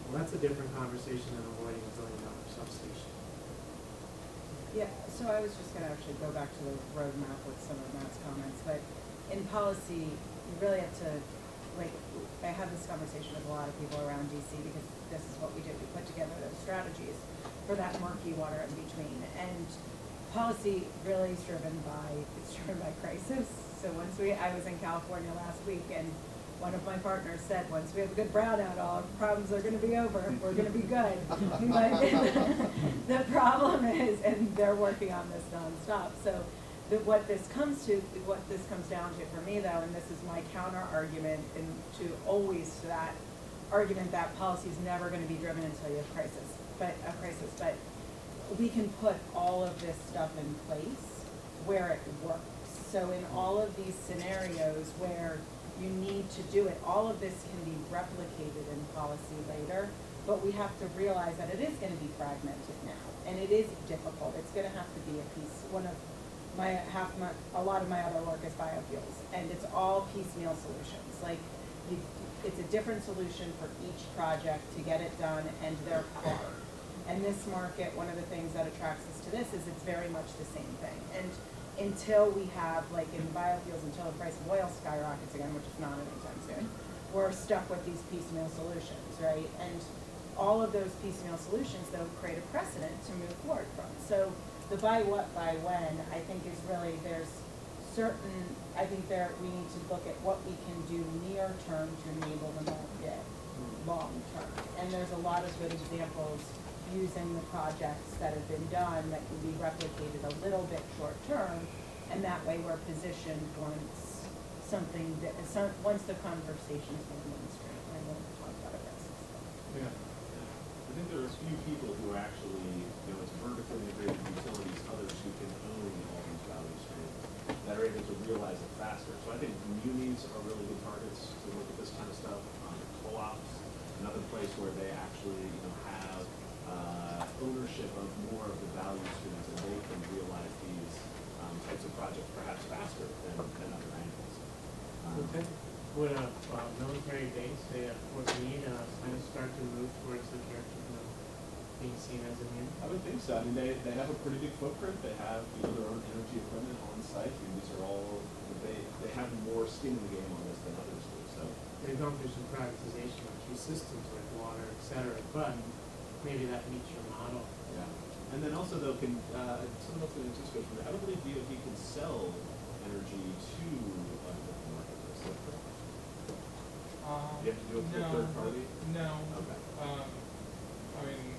Well, that's a different conversation than avoiding $1 billion substation. Yeah, so I was just gonna actually go back to the roadmap with some of Matt's comments, but in policy, you really have to, like, I have this conversation with a lot of people around DC because this is what we do. We put together those strategies for that murky water in between. And policy really is driven by crisis. So I was in California last week, and one of my partners said, once we have a good brownout, all our problems are going to be over. We're going to be good. But the problem is, and they're working on this nonstop. So what this comes down to for me, though, and this is my counter argument to that argument that policy is never going to be driven until you have a crisis. But we can put all of this stuff in place where it works. So in all of these scenarios where you need to do it, all of this can be replicated in policy later, but we have to realize that it is going to be fragmented now, and it is difficult. It's going to have to be a piece. A lot of my other work is biofuels, and it's all piecemeal solutions. Like, it's a different solution for each project to get it done, and they're hard. And this market, one of the things that attracts us to this is it's very much the same thing. And until we have, like in biofuels, until the price of oil skyrockets again, which is not anytime soon, we're stuck with these piecemeal solutions, right? And all of those piecemeal solutions, though, create a precedent to move forward from. So the by what, by when, I think is really, we need to look at what we can do near term to enable the market long term. And there's a lot of good examples using the projects that have been done that can be replicated a little bit short term, and that way we're positioned once the conversation's been mainstream. I want to talk about it. Yeah. I think there are a few people who are actually, it's vertically integrated utilities, others who can own all these value streams that are able to realize it faster. So I think munis are really good targets to look at this kind of stuff. Co-ops, another place where they actually, have ownership of more of the value streams, and they can realize these types of projects perhaps faster than other angles. Would a military base, say at Fort Meade, kind of start to move towards the direction of being seen as a muni? I would think so. I mean, they have a pretty big footprint. They have their own energy equipment on site. I mean, these are all they have more skin in the game on this than others do. So they've gone through some privatization of key systems like water, et cetera. But maybe that meets your model. Yeah. And then also though, someone else can anticipate from that, I don't believe DOD can sell energy to different markets. Is that correct? You have to do it through a third party? No. Okay. I mean,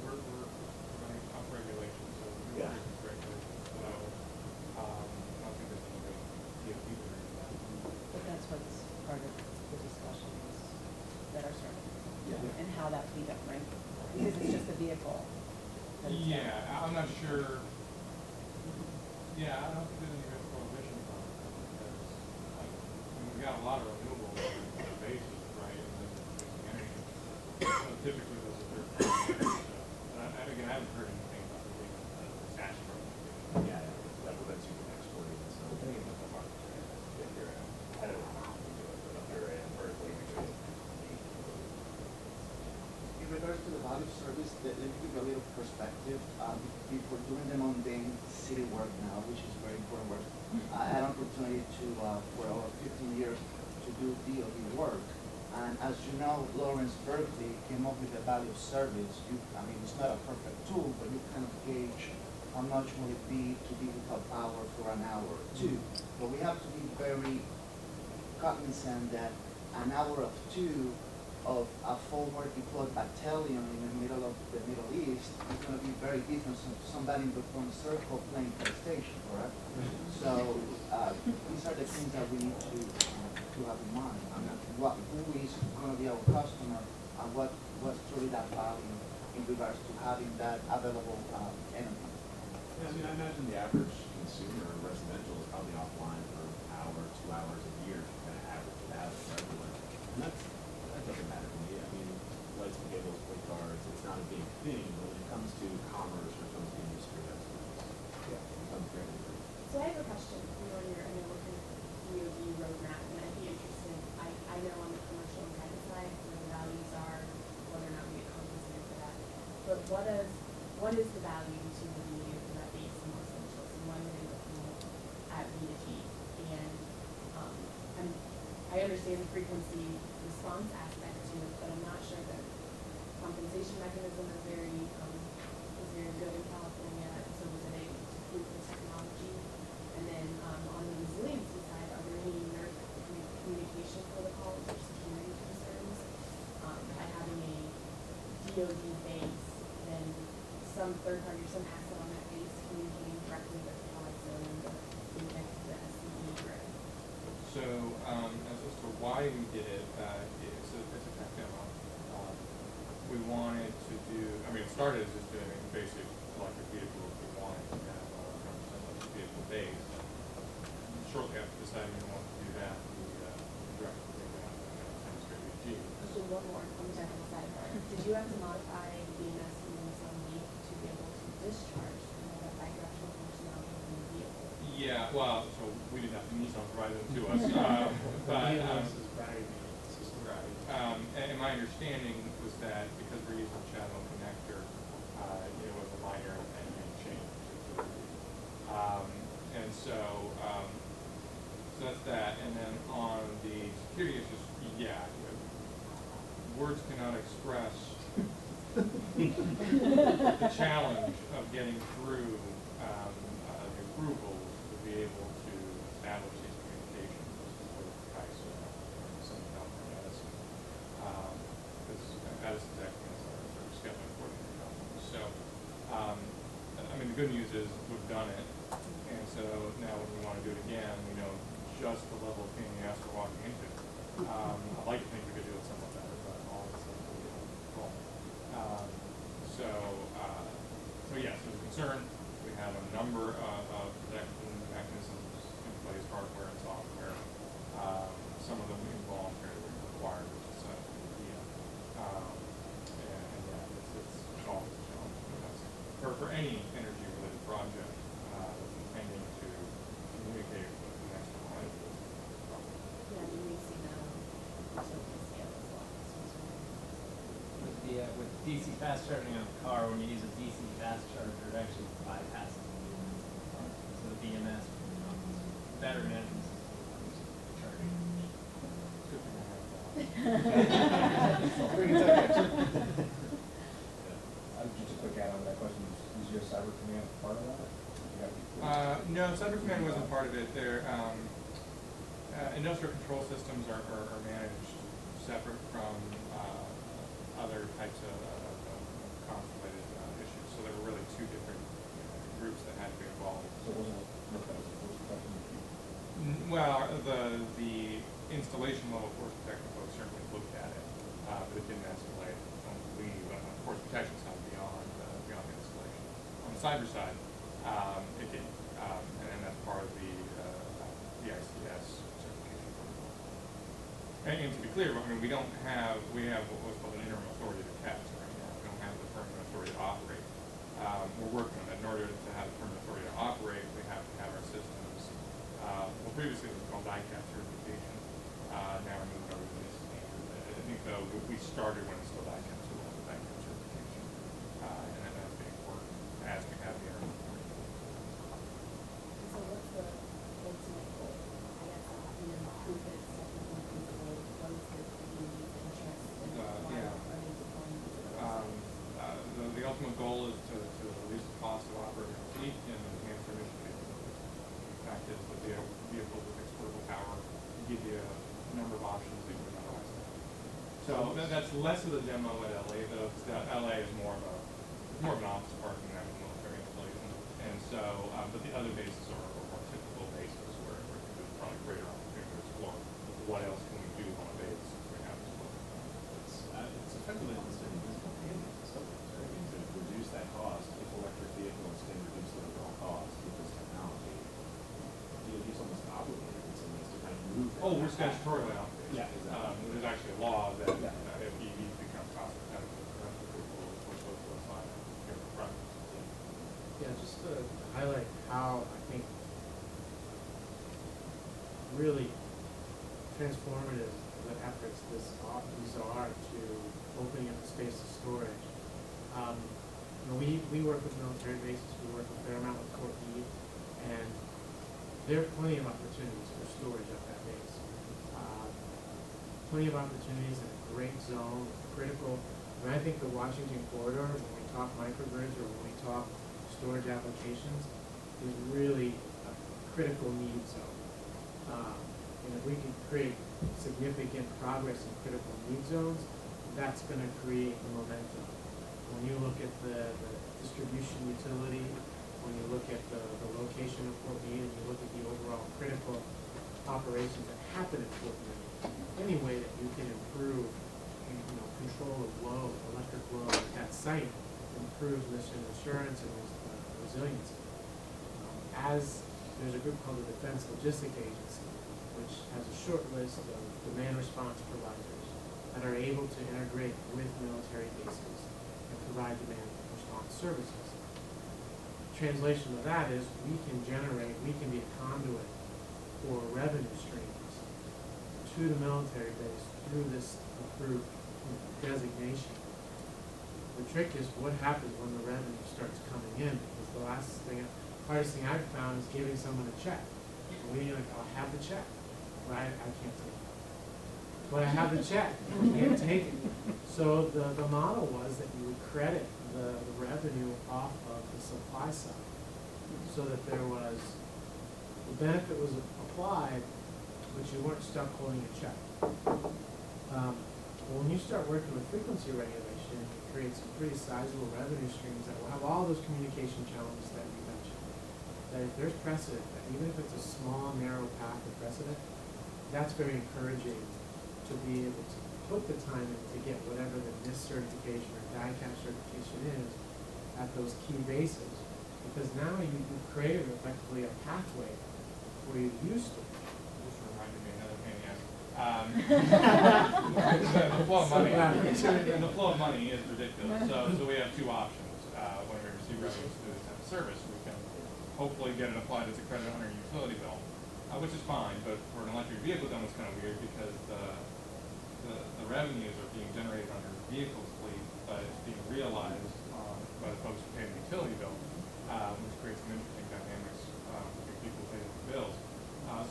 we're running off regulations, so we're Yeah. regulations. So, I don't think there's any way DOT would agree with that. But that's what's part of the discussions that are starting. Yeah. And how that would be done, right? Because it's just a vehicle. that it's done. Yeah, I'm not sure. Yeah, I don't think there's any real prohibitions on it, because, like, I mean, we've got a lot of renewables on the basis, right, and then there's energy. So typically those are third party. Again, I haven't heard anything about the statutory. Yeah, that prevents you from exporting and stuff. I think it's a market, right? If you're, I don't know how to do it, but if you're vertically integrated. In regards to the value service, let me give you a little perspective. If we're doing the mundane city work now, which is very important work, I had an opportunity to, for over 15 years, to do DOD work. And as you know, Lawrence Berkeley came up with the value service. I mean, it's not a perfect tool, but you kind of gauge how much will it be to be without power for an hour or two. But we have to be very cognizant that an hour of two of a forward deployed battalion in the middle of the Middle East is going to be very different from somebody in the front circle playing PlayStation, correct? So these are the things that we need to have in mind. I mean, who is going to be our customer, and what's truly that value in regards to having that available energy. Yeah, I mean, I imagine the average consumer residential is probably offline for an hour, 2 hours a year to kind of average it out everywhere. And that doesn't matter to me. I mean, lights and cables, play cards, it's not a big thing, but when it comes to commerce or comes to industry, that's becomes very important. So I have a question. You know, I know we're kind of DOD roadmap, and I'd be interested, I know on the commercial and private side, where the values are, whether or not we get compensated for that. But what is the value to the DOD for that base and essentials, and when are they looking at B2G? And I understand the frequency response aspect to it, but I'm not sure that compensation mechanism is very good in California. So was it able to prove the technology? And then on the resiliency side, are there any communication protocols or security concerns by having a DOD base, then some third party or some asset on that base communicating directly with the pod zone and connect to the SCE grid? So as to why we did it, it's a tech demo. We wanted to do, I mean, it started as just doing basic electric vehicles. We wanted to have 100% electric vehicle base. Shortly after deciding we wanted to do that, we directed it down to demonstrate EG. So one more, on the technical side, did you have to modify BMS in some week to be able to discharge that bidirectional functionality in the vehicle? Yeah, well, so we didn't have to Nissan provide them to us, but and my understanding was that because we're using channel connector, it was a minor and change. And so that's that. And then on the security issues, yeah, words cannot express the challenge of getting through the approvals to be able to establish these communications with KISA and some California Edison. Because Edison's acting as our sort of scheduling coordinator company. So, I mean, the good news is we've done it. And so now when we want to do it again, we know just the level of pain in the ass we're walking into. I'd like to think we could do it somewhat better, but all of a sudden we don't control. So yes, there's a concern. We have a number of protection mechanisms in place, hardware and software. Some of them involuntarily required, which is such an idea. And yeah, it's always a challenge because for any energy-related project that's intending to communicate with the next client. Yeah, we see that on utility scale as well. With DC fast charging on a car, when you use a DC fast charger, it actually bypasses the BMS in the car. So the BMS better management system charging. Good thing I have that. your cyber command part of that? You have to be clear. No, Cyber Command wasn't part of it. Industrial control systems are managed separate from other types of comms-related issues. So there were really two different groups that had to be involved. So it wasn't looked at as a force protection? Well, the installation level force protection folks certainly looked at it, but it didn't escalate. I don't believe force protection is not beyond the installation. On the cyber side, it did, and that's part of the ICS certification protocol. And to be clear, I mean, we have what's called an interim authority to test right now. We don't have the permanent authority to operate. We're working on that. In order to have the permanent authority to operate, we have to have our systems. Well, previously it was called ICAP certification. Now we're moving over to this standard. I think though we started when it's still ICAP, so we'll have the ICAP certification, and then that's being worked as we have the interim authority. So what's the ultimate goal? I guess, who is technical control, what is the community's interest, and why Yeah. are they deploying these services? The ultimate goal is to reduce the cost of operating a fleet and enhance their mission capabilities. The fact is that the vehicle with exportable power give you a number of options that you would otherwise have. So that's less of the demo at LA though, because LA is more of an office park than an actual military installation. And so, but the other bases are more typical bases where there's probably greater opportunity to explore. What else can we do on a base we have to explore? It's effectively almost any physical payment stuff, right? I mean, to reduce that cost, if electric vehicles can reduce their overall cost with this technology, DOD's almost obligated in some ways to kind of move that. Oh, we're statutorily obligated. Yeah, exactly. There's actually a law that Yeah. if EVs become cost competitive, the rest of the people will supposed to apply here in front. Yeah, just to highlight how I think really transformative the efforts these are to opening up the space of storage. We work with military bases, we work a fair amount with Fort Meade, and there are plenty of opportunities for storage at that base. Plenty of opportunities in a great zone, critical. I think the Washington corridor, when we talk microgrids or when we talk storage applications, is really a critical need zone. And if we can create significant progress in critical need zones, that's going to create the momentum. When you look at the distribution utility, when you look at the location of Fort Meade, and you look at the overall critical operations that happen at Fort Meade, any way that you can improve, control of load, electric load at that site, improves mission assurance and resiliency. As there's a group called the Defense Logistic Agency, which has a short list of demand response providers that are able to integrate with military bases and provide demand response services. Translation of that is we can be a conduit for revenue streams to the military base through this approved designation. The trick is what happens when the revenue starts coming in, because the hardest thing I've found is giving someone a check. And we like, I have the check, but I can't take it. But I have the check, I can't take it. So the model was that you would credit the revenue off of the supply side, so that there was, the benefit was applied, but you weren't stuck holding a check. When you start working with frequency regulation, you create some pretty sizable revenue streams that will have all those communication challenges that you mentioned. That if there's precedent, that even if it's a small, narrow path of precedent, that's very encouraging to be able to put the time in to get whatever the NIST certification or DICAP certification is at those key bases. Because now you've created effectively a pathway for you to use storage. Just reminded me another pain in the ass. The flow of money is ridiculous. So we have two options. When we receive revenues through this type of service, we can hopefully get it applied as a credit on our utility bill, which is fine. But for an electric vehicle, then it's kind of weird because the revenues are being generated on your vehicle's fleet, but it's being realized by the folks who pay the utility bill, which creates some interesting dynamics between people who pay the bills.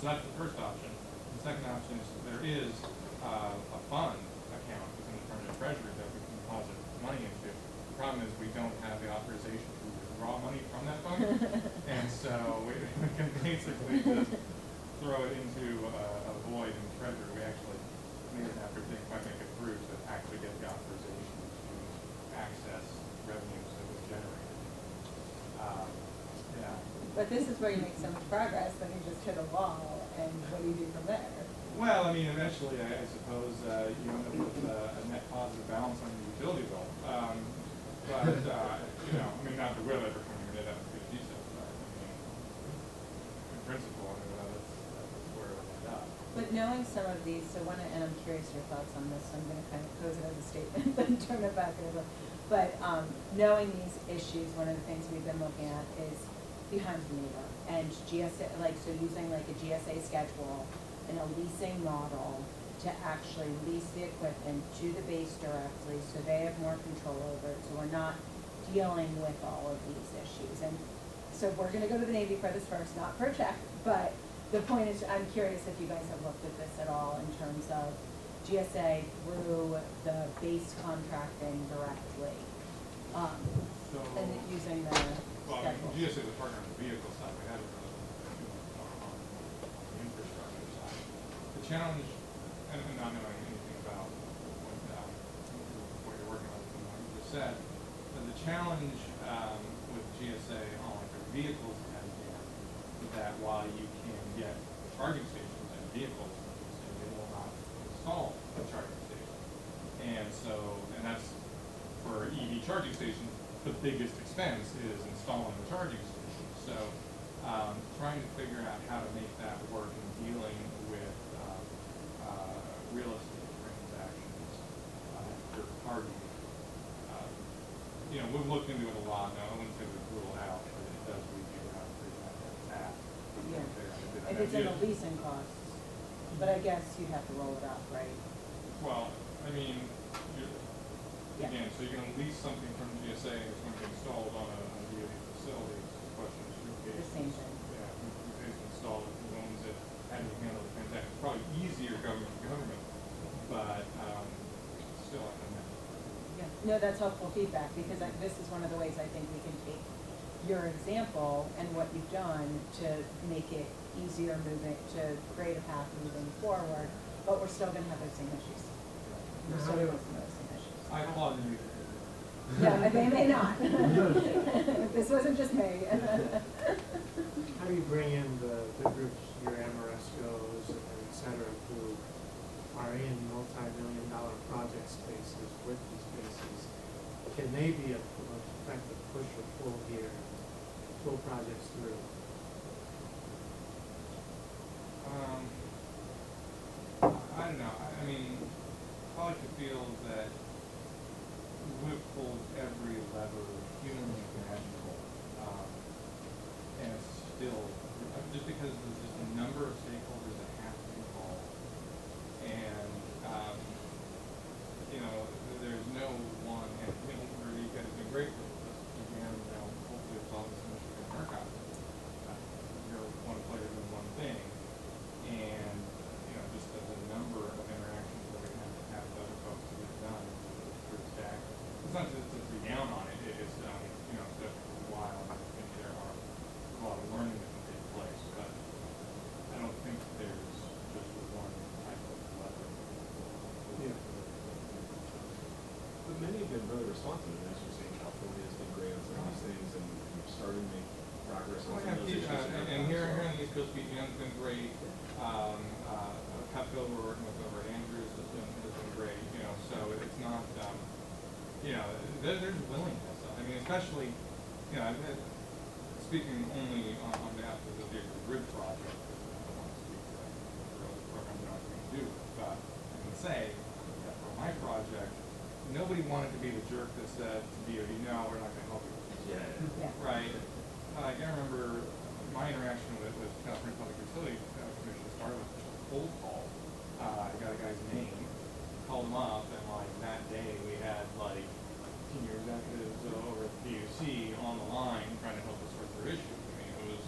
So that's the first option. The second option is there is a fund account within the Department of Treasury that we can deposit money into. The problem is we don't have the authorization to withdraw basically just throw it into a void in treasury. We actually made it after being quite make it through to actually get the authorization to access revenues that was generated. Yeah. But this is where you make so much progress, then you just hit a wall, and what do you do from there? Well, I mean, eventually, I suppose you end up with a net positive balance on your utility bill. But you know, I mean, not that we'll ever come here to that good detail, but I mean, in principle, I mean, that's where it ended up. But knowing some of these, so and I'm curious your thoughts on this, so I'm gonna kind of pose it as a statement, then turn it back over. But knowing these issues, one of the things we've been looking at is behind the meter and GSA, so using like a GSA schedule and a leasing model to actually lease the equipment to the base directly so they have more control over it, so we're not dealing with all of these issues. And so we're gonna go to the Navy for this first, not for a check, but the point is, I'm curious if you guys have looked at this at all in terms of GSA through the base contracting directly, and using the Well, I schedule. mean, GSA is a partner on the vehicle side, we haven't really done too much on the infrastructure side. The challenge, and not knowing anything about what you're working on from what you just said, but the challenge with GSA on like their vehicles has been that while you can get charging stations and vehicles, they will not install a charging station. And so, and that's for EV charging stations, the biggest expense is installing the charging station. So trying to figure out how to make that work in dealing with real estate transactions, third party. You know, we've looked into it a lot. Now, I wouldn't say we've ruled out, but it does lead you to have to figure out that path. Yeah. If it's in the leasing costs, but I guess you'd have to roll it up, right? Well, I mean, again, so you're going to lease something from GSA and it's going to be installed on a DOD facility. The question is who pays. The same thing. Yeah, who pays to install it, who owns it, how do you handle the transaction? It's probably easier government to government, but still, I don't know. Yeah, no, that's helpful feedback, because this is one of the ways I think we can take your example and what you've done to make it easier moving, to create a path moving forward, but we're still gonna have those same issues. We're still gonna have those same issues. I applaud you. Yeah, they may not. This wasn't just me. How do you bring in the groups, your Amorescos, et cetera, who are in multi-million-dollar project spaces with these spaces? Can they be a effective push or pull here, pull projects through? I don't know. I mean, I like to feel that we've pulled every lever humanly imaginable, and it's still, just because there's just a number of stakeholders that have to be involved, and, you know, there's no one, and, you know, you guys have been great with us, again, you know, hopefully it's all this much we can work out. You're one player doing one thing, and, you know, just the number of interactions that we have with other folks to get done is pretty staggering. It's not just to be down on it, it's, you know, it's definitely a while, and I think there are a lot of learning that can take place, but I don't think there's just one type of lever. Yeah. But many have been really responsive, and as you're saying, California has been great on some of these things, and you've started to make progress on some of those issues. And here on the East Coast, BGM's been great. Cutco we're working with over at Andrews has been great. You know, so it's not, you know, there's willingness. I mean, especially, you know, speaking only on behalf of the grid project, I don't want to speak for other programs that aren't going to do it, but I can say that for my project, nobody wanted to be the jerk that said to DOD, no, we're not going to help you with this. Yeah. Right? I remember my interaction with California Public Utility Commission started with just a cold call. I got a guy's name, called him up, and like that day we had like senior executives over at the PUC on the line trying to help us sort their issues. I mean, it was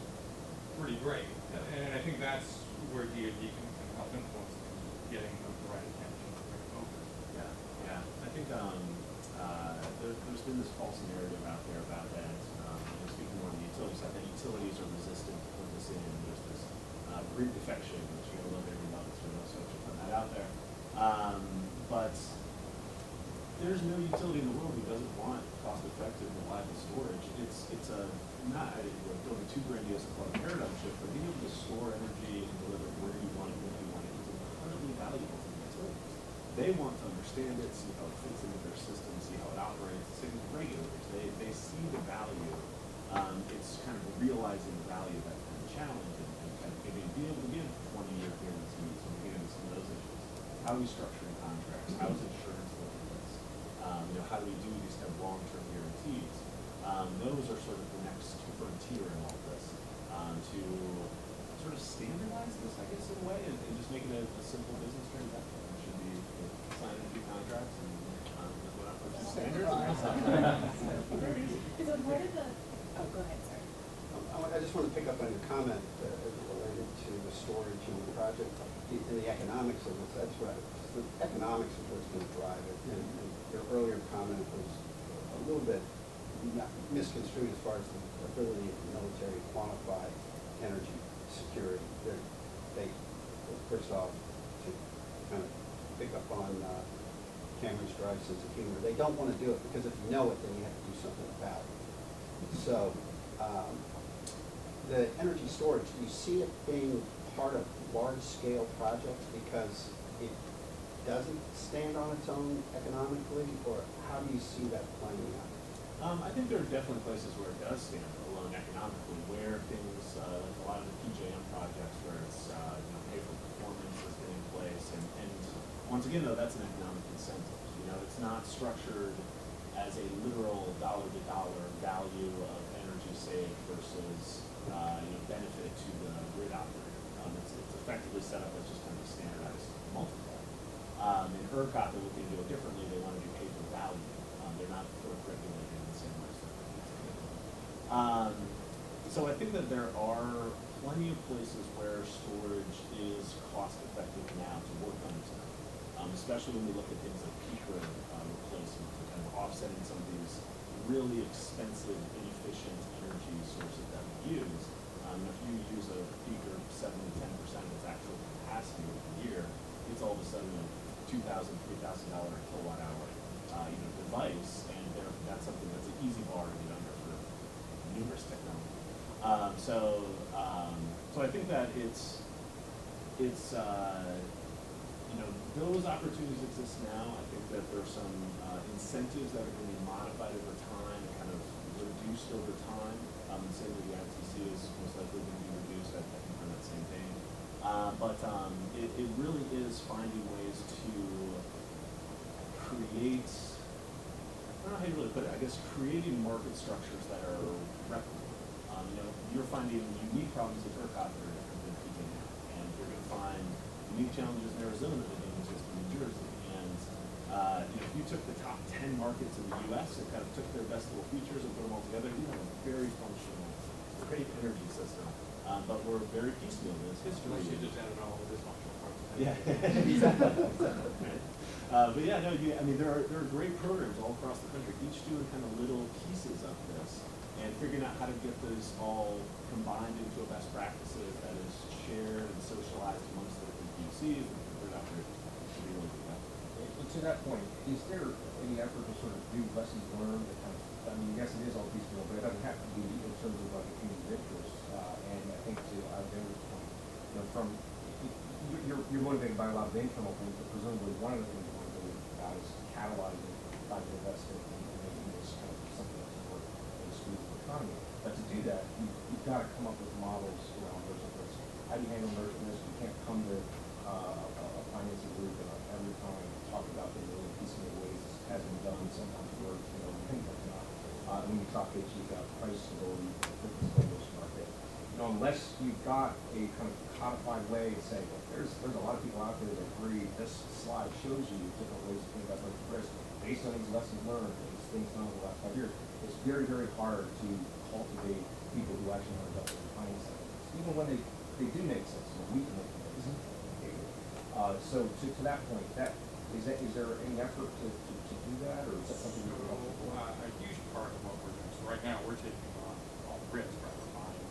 pretty great. And I think that's where DOD can help influence things, getting the right attention, the right focus. Yeah, yeah. I think there's been this false narrative out there about that. speaking more on the utility side, that utilities are resistant to put this in. There's this grid defection, which you gotta love every month, so those folks are putting that out there. But there's no utility in the world who doesn't want cost-effective, reliable storage. It's a not building too grandiose a paradigm shift, but being able to store energy and deliver it where you want it, when you want it, is incredibly valuable to the utilities. They want to understand it, see how it fits into their system, see how it operates. Same with regulators. They see the value. It's kind of realizing the value that's been a challenge and kind of being able to give 20-year guarantees and get into some of those issues. How are we structuring contracts? How is insurance looking at this? How do we do these kind of long-term guarantees? Those are sort of the next frontier in all this, to sort of standardize this, I guess, in a way, and just make it a simple business transaction. It should be signing a few contracts and go out for standards. Is it part of the, oh, go ahead, sorry. I just want to pick up on your comment related to the storage and the project and the economics of this. That's what the economics is what's going to drive it. And your earlier comment was a little bit misconstrued as far as the ability of the military to quantify energy security. They first off, to kind of pick up on Cameron's dry sense of humor, they don't want to do it because if you know it, then you have to do something about it. So the energy storage, do you see it being part of large-scale projects because it doesn't stand on its own economically, or how do you see that playing out? I think there are definitely places where it does stand alone economically, where things like a lot of the PJM projects, where it's pay for performance is in place, and once again though, that's an economic incentive. It's not structured as a literal dollar-to-dollar value of energy saved versus benefit to the grid operator. It's effectively set up as just kind of a standardized multiplier. In ERCOT, they're looking to do it differently. They want to be paid for value. They're not sort of regulated in the same way. So I think that there are plenty of places where storage is cost-effective now to work on its own, especially when we look at things like peak load replacement, and kind of offsetting some of these really expensive, inefficient energy sources that we use. If you use a peaker 7 to 10% of its actual capacity over the year, it's all of a sudden a $2,000, $3,000 a kilowatt hour device, and that's something that's an easy bar to get under for numerous technology. So I think that it's those opportunities exist now. I think that there's some incentives that are going to be modified over time and kind of reduced over time. Same with the ITC is most likely going to be reduced. I think on that same vein. But it really is finding ways to create, I don't know how you really put it, I guess creating market structures that are replicable. You're finding unique problems with ERCOT that are different than PJM, and you're going to find unique challenges in Arizona that don't exist in New Jersey. And if you took the top 10 markets in the U.S. and kind of took their best little features and put them all together, you have a very functional, great energy system. But we're very piecemeal in this history. Unless you just added all of this functional parts. Yeah, exactly. But yeah, no, there are great programs all across the country, each doing kind of little pieces of this, and figuring out how to get those all combined into a best practices that is shared and socialized amongst the different PUCs and different operators should be really good. To that point, is there any effort to sort of do lessons learned that kind of, yes, it is all piecemeal, but it doesn't have to be in terms of like a community interest. And I think to David's point, you're motivated by a lot of internal things, but presumably one of the things you're motivated about is catalyzing private investment and making this kind of something that's important in the squeeze of the economy. But to do that, you've got to come up with models around merchant risk. How do you handle merchant risk? You can't come to a financing group and every time talk about the really piecemeal ways this has been done. Sometimes works, many times not. When you talk to you've got price stability, this market. Unless you've got a kind of codified way to say, well, there's a lot of people out there that agree. This slide shows you different ways to think about merchant risk based on these lessons learned and these things done over the last 5 years. It's very, very hard to cultivate people who actually know about the financing, even when they do make sense. We can make sense. So to that point, is there any effort to do that, or is that something you can help with? A huge part of what we're doing. So right now we're taking on all grids rather than buying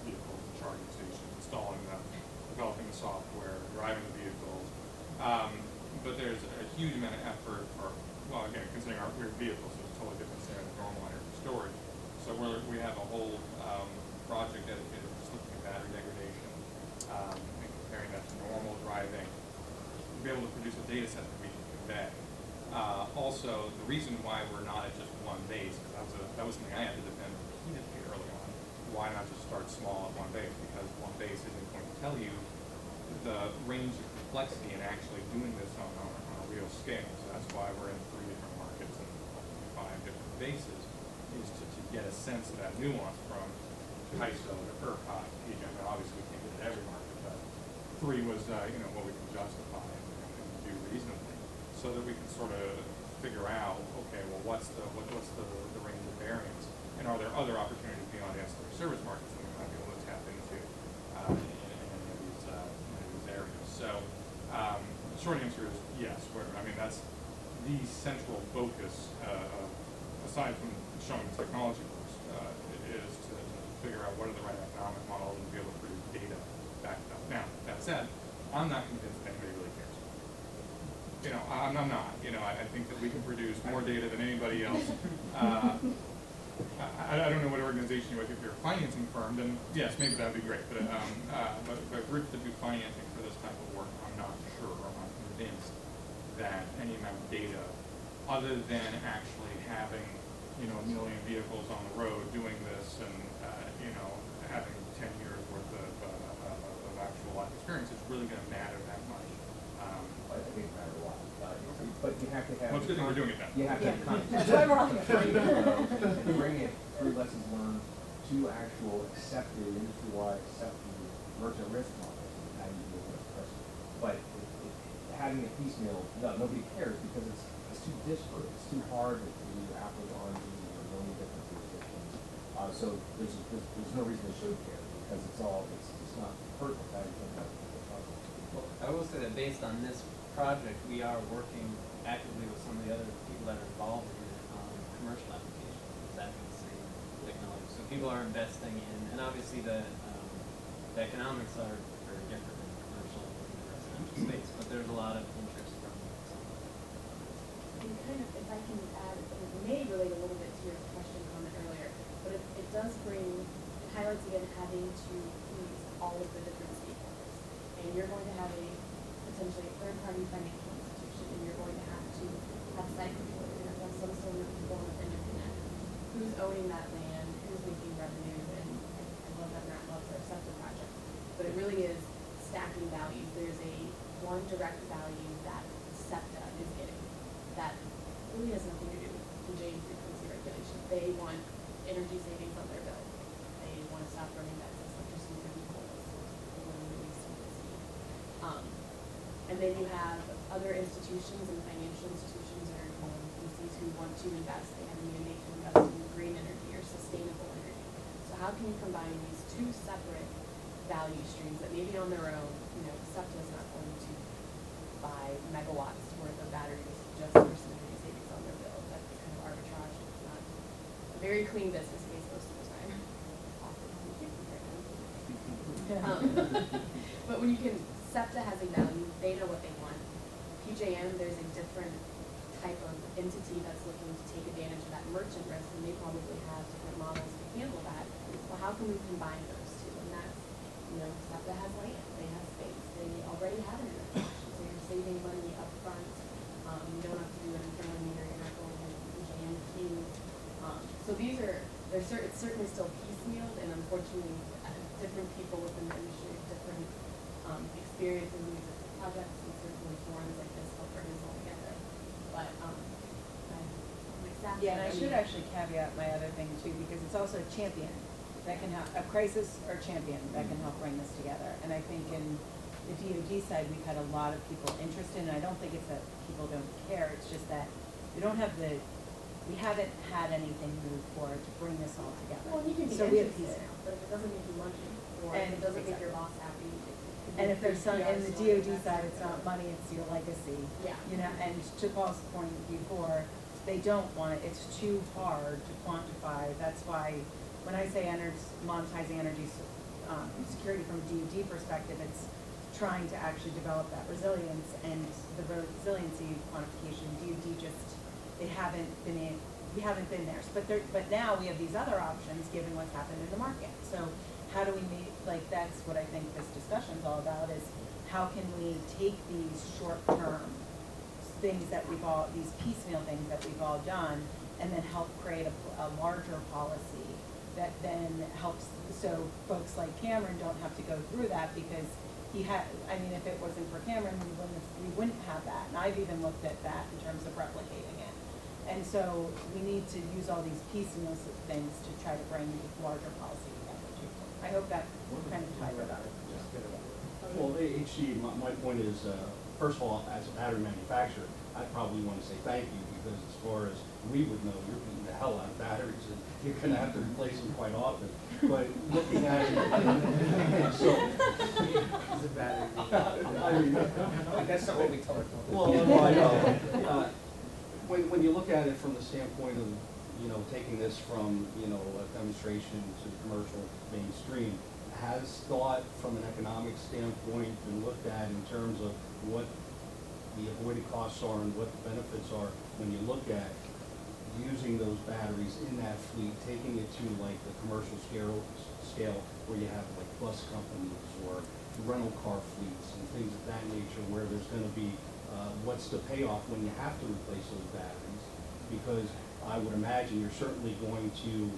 vehicles and charging stations, installing them, developing the software, driving the vehicles. But there's a huge amount of effort for, well, again, considering we're vehicles, so it's a totally different scenario than normal energy storage. So we have a whole project dedicated to just looking at battery degradation and comparing that to normal driving, to be able to produce a data set that we can convey. Also, the reason why we're not at just one base, because that was something I had to defend repeatedly early on. Why not just start small at one base? Because one base isn't going to tell you the range of complexity in actually doing this on a real scale. So that's why we're in 3 different markets and 5 different bases, is to get a sense of that nuance from ISO to ERCOT to PJM. Now, obviously, we can't get it every market, but 3 was what we can justify and do reasonably, so that we can sort of figure out, okay, well, what's the range of variance, and are there other opportunities beyond the ancillary service markets that we might be able to tap into in any of these areas. So, short answer is yes. That's the central focus, aside from showing the technology works, is to figure out what are the right economic models and be able to produce data back it up. Now, that said, I'm not convinced that anybody really cares. I'm not. I think that we can produce more data than anybody else. I don't know what organization you would. If you're a financing firm, then yes, maybe that would be great. But groups that do financing for this type of work, I'm not sure. I'm not convinced that any amount of data, other than actually having 1 million vehicles on the road doing this, and having 10 years worth of actual life experience, is really going to matter that much. I think it matters a lot. But you have to have. Well, it's a good thing we're doing it now. You have to have context. That's why we're on it. Bring it through lessons learned to actual accepted, industry-wide accepted merchant risk models and how you deal with risk. But having it piecemeal, nobody cares because it's too disparate. It's too hard to do apples to oranges in a million different jurisdictions. So there's no reason they should care because it's not perfect. Well, I will say that based on this project, we are working actively with some of the other people that are involved in it on commercial applications, exactly the same technology. So people are investing in, and obviously the economics are very different in the commercial and the residential space, but there's a lot of interest from some of them. And kind of, if I can add, it may relate a little bit to your question comment earlier, but it does bring, it highlights again having to please all of the different stakeholders. And you're going to have potentially a third-party financial institution, and you're going to have site control, you're going to have some sort of form of interconnect. Who's owning that land? Who's making revenue? And I love that Matt loves our SEPTA project. But it really is stacking values. There's one direct value that SEPTA is getting that really has nothing to do with PJM frequency regulation. They want energy savings on their bill. They want to stop running that electricity for vehicles. They want to release some of the speed. And then you have other institutions and financial institutions or VCs who want to invest. They have a mandate to invest in green energy or sustainable energy. So how can you combine these 2 separate value streams that maybe on their own, SEPTA is not going to buy megawatts worth of batteries just for some energy savings on their bill. That's kind of arbitrage. It's not a very clean business case most of the time. But when you can, SEPTA has a value, they know what they want. PJM, there's a different type of entity that's looking to take advantage of that merchant risk, and they probably have different models to handle that. Well, how can we combine those 2? And that's, SEPTA has land, they have space, they already have an interconnection, so you're saving money up front. You don't have to do an internal meter, you're not going into the PJM queue. So it's certainly still piecemealed, and unfortunately, different people within the industry have different experiences in these projects, and certainly forums like this help bring us all together. But and I should actually caveat my other thing too, because it's also a champion that can help, a crisis or champion that can help bring this together. And I think in the DOD side, we've had a lot of people interested, and I don't think it's that people don't care, it's just that we haven't had anything move forward to bring this all together. Well, you can be interested, but if it doesn't make you money, or if it doesn't make your boss happy. And if there's some, in the DOD side, it's not money, it's your legacy. Yeah. And to Paul's point before, they don't want it, it's too hard to quantify. That's why when I say monetizing energy security from a DOD perspective, it's trying to actually develop that resilience, and the resiliency quantification, DOD just, we haven't been there. But now we have these other options given what's happened in the market. So how do we make, like, that's what I think this discussion's all about, is how can we take these short-term things that these piecemeal things that we've all done, and then help create a larger policy that then helps, so folks like Cameron don't have to go through that, because if it wasn't for Cameron, we wouldn't have that. And I've even looked at that in terms of replicating it. And so we need to use all these piecemeal things to try to bring larger policy together too. I hope that kind of ties it up. Well, HD, my point is, first of all, as a battery manufacturer, I probably want to say thank you, because as far as we would know, you're beating the hell out of batteries, and you're going to have to replace them quite often. But looking at it, so It's a battery. I mean, That's not what we tell our company. well, I know. When you look at it from the standpoint of, taking this from, a demonstration to the commercial mainstream, has thought from an economic standpoint been looked at in terms of what the avoided costs are and what the benefits are when you look at using those batteries in that fleet, taking it to like the commercial scale where you have like bus companies or rental car fleets and things of that nature, where there's going to be what's the payoff when you have to replace those batteries? Because I would imagine you're certainly going to,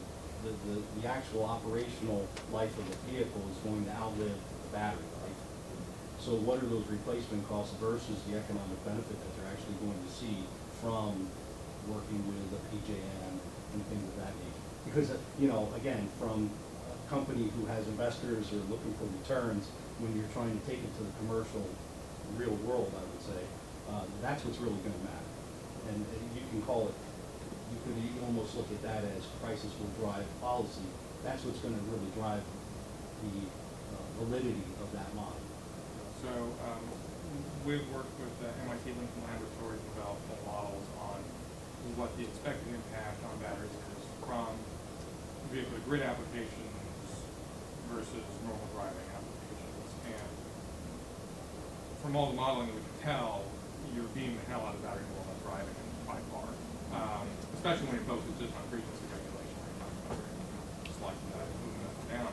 the actual operational life of the vehicle is going to outlive the battery life. So what are those replacement costs versus the economic benefit that they're actually going to see from working with a PJM and things of that nature? Because, again, from a company who has investors or looking for returns, when you're trying to take it to the commercial real world, I would say, that's what's really going to matter. And you can call it, you could almost look at that as prices will drive policy. That's what's going to really drive the validity of that model. So we've worked with MIT Lincoln Laboratory to develop full models on what the expected impact on batteries is from vehicle to grid applications versus normal driving applications. And from all the modeling we can tell, you're beating the hell out of battery while not driving by far. Especially when you focus just on frequency regulation, just like that, moving up and down.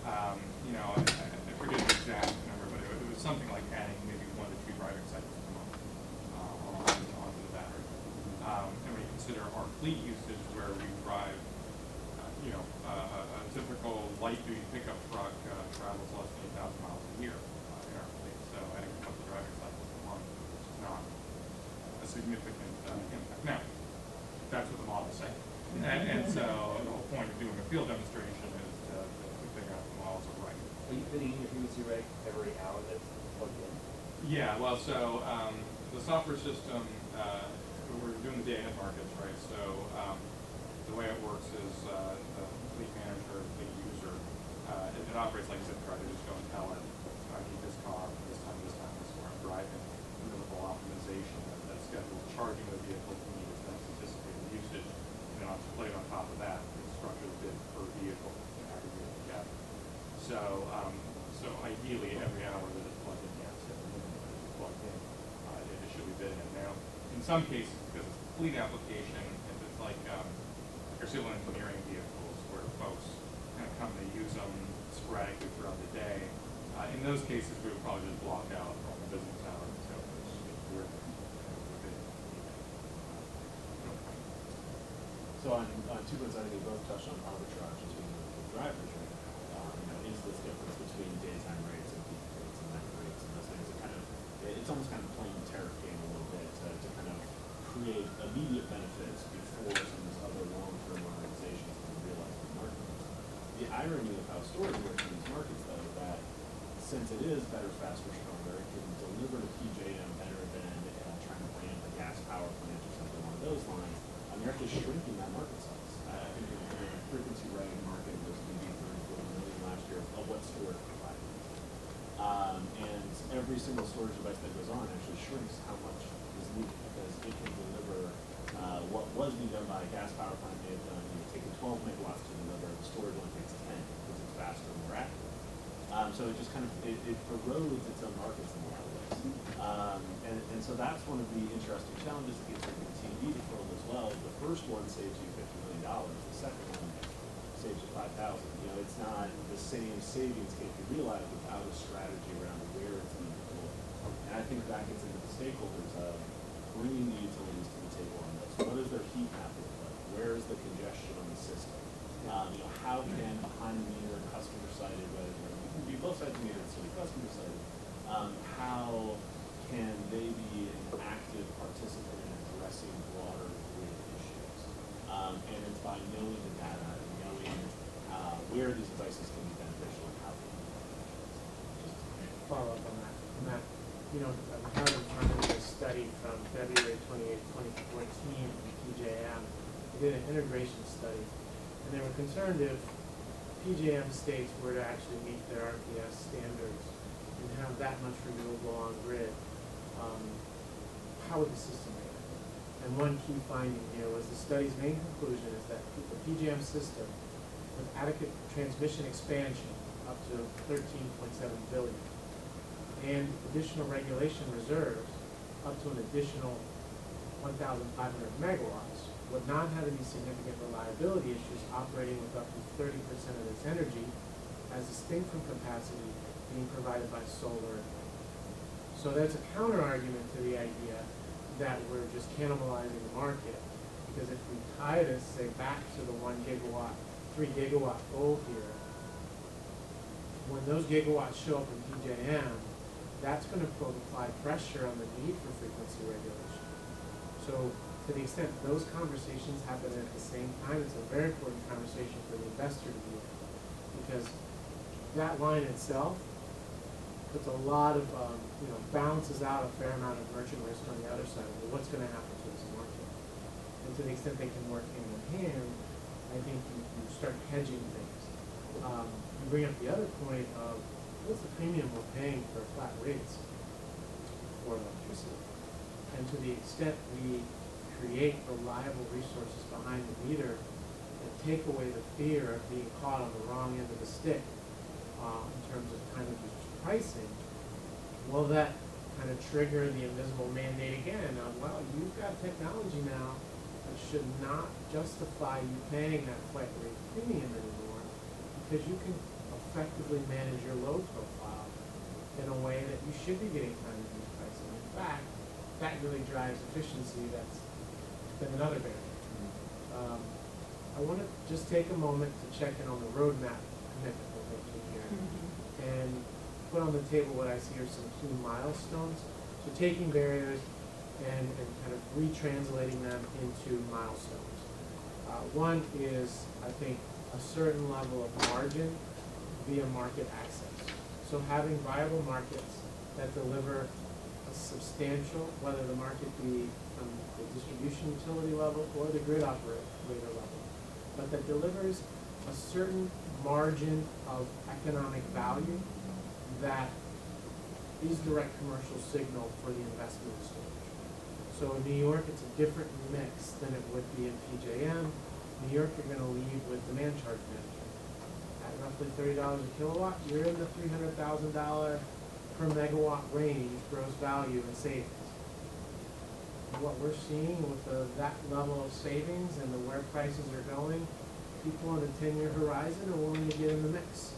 I forget the exact number, but it was something like adding maybe 1 to 2 driving cycles per month onto the battery. And when you consider our fleet usage, where we drive, a typical light-duty pickup truck travels less than 8,000 miles a year in our fleet. So adding a couple driving cycles per month is not a significant impact. Now, that's what the models say. And so the whole point of doing a field demonstration is to figure out if the models are right. Are you fitting in your frequency reg every hour that's plugged in? Yeah, well, so the software system, we're doing the day-ahead markets, right? So the way it works is the fleet manager, fleet user, it operates like a zip card. They just go and tell it, I need this car from this time to this time, this is where I'm driving. And the whole optimization that schedule, charging the vehicle to meet its next anticipated usage. And then I'll play on top of that, the structure of the bid per vehicle and aggregate together. So ideally, every hour that it's plugged in, yes, every minute that it's plugged in, it should be bidding it. Now, in some cases, because it's a fleet application, if it's like our civil engineering vehicles, where folks kind of come to use them sporadically throughout the day, in those cases, we would probably just block out all the business hours. So we're bidding. So on 2 points, I think we both touched on arbitrage between the drivers, right? Is this difference between daytime rates and peak rates and night rates and those things? It's almost kind of playing the tariff game a little bit to kind of create immediate benefits before some of these other long-term organizations can realize the market. The irony of how storage works in these markets, though, is that since it is better, faster, stronger, it can deliver to PJM better than trying to ramp a gas power plant or something along those lines. You're actually shrinking that market size. I think the frequency rating market was maybe 30-40 million last year of what storage provided. And every single storage device that goes on actually shrinks how much is needed, because it can deliver what was being done by a gas power plant may have done taking 12 megawatts to deliver, the storage only takes 10 because it's faster and more accurate. So it just kind of, it erodes its own markets in a lot of ways. And so that's one of the interesting challenges that gets into the T&D deferral as well. The first one saves you $50 million. The second one saves you $5,000. You know, it's not the same savings can't be realized without a strategy around where it's being deployed. And I think that gets into the stakeholders of bringing the utilities to the table on this. What does their heat map look like? Where is the congestion on the system? You know, how can behind the meter, customer sided, whether it be both sides of the meter, so customer sided, how can they be an active participant in addressing broader grid issues? And it's by knowing the data and knowing where these devices can be beneficial and how they can be beneficial. Just follow up on that. You know, I'm kind of trying to do a study from February 28, 2014 from PJM. They did an integration study, and they were concerned if PJM states were to actually meet their RPS standards and have that much renewable on grid, how would the system react? And one key finding here was the study's main conclusion is that the PJM system, with adequate transmission expansion up to 13.7 billion, and additional regulation reserves up to an additional 1,500 megawatts, would not have any significant reliability issues operating with up to 30% of its energy as distinct from capacity being provided by solar and wind. So that's a counter argument to the idea that we're just cannibalizing the market, because if we tie this, say, back to the 1 gigawatt, 3 gigawatt goal here, when those gigawatts show up in PJM, that's going to apply pressure on the need for frequency regulation. So to the extent those conversations happen at the same time, it's a very important conversation for the investor to be in, because that line itself puts a lot of, balances out a fair amount of merchant risk on the other side of it. What's going to happen to this market? And to the extent they can work hand in hand, I think you start hedging things. You bring up the other point of what's the premium we're paying for flat rates for electricity? And to the extent we create reliable resources behind the meter and take away the fear of being caught on the wrong end of the stick in terms of kind of just pricing, will that kind of trigger the invisible mandate again of, well, you've got technology now that should not justify you paying that flat rate premium anymore, because you can effectively manage your load profile in a way that you should be getting time to use pricing. In fact, that really drives efficiency. That's been another barrier. I want to just take a moment to check in on the roadmap commitment we're making here, and put on the table what I see are some key milestones. So taking barriers and kind of retranslating them into milestones. One is, I think, a certain level of margin via market access. So having viable markets that deliver a substantial, whether the market be from the distribution utility level or the grid operator level, but that delivers a certain margin of economic value that is direct commercial signal for the investment in storage. So in New York, it's a different mix than it would be in PJM. New York, you're going to lead with demand charge management. At roughly $30 a kilowatt, you're in the $300,000 per megawatt range gross value in savings. And what we're seeing with that level of savings and where prices are going, people on a 10-year horizon are willing to get in the mix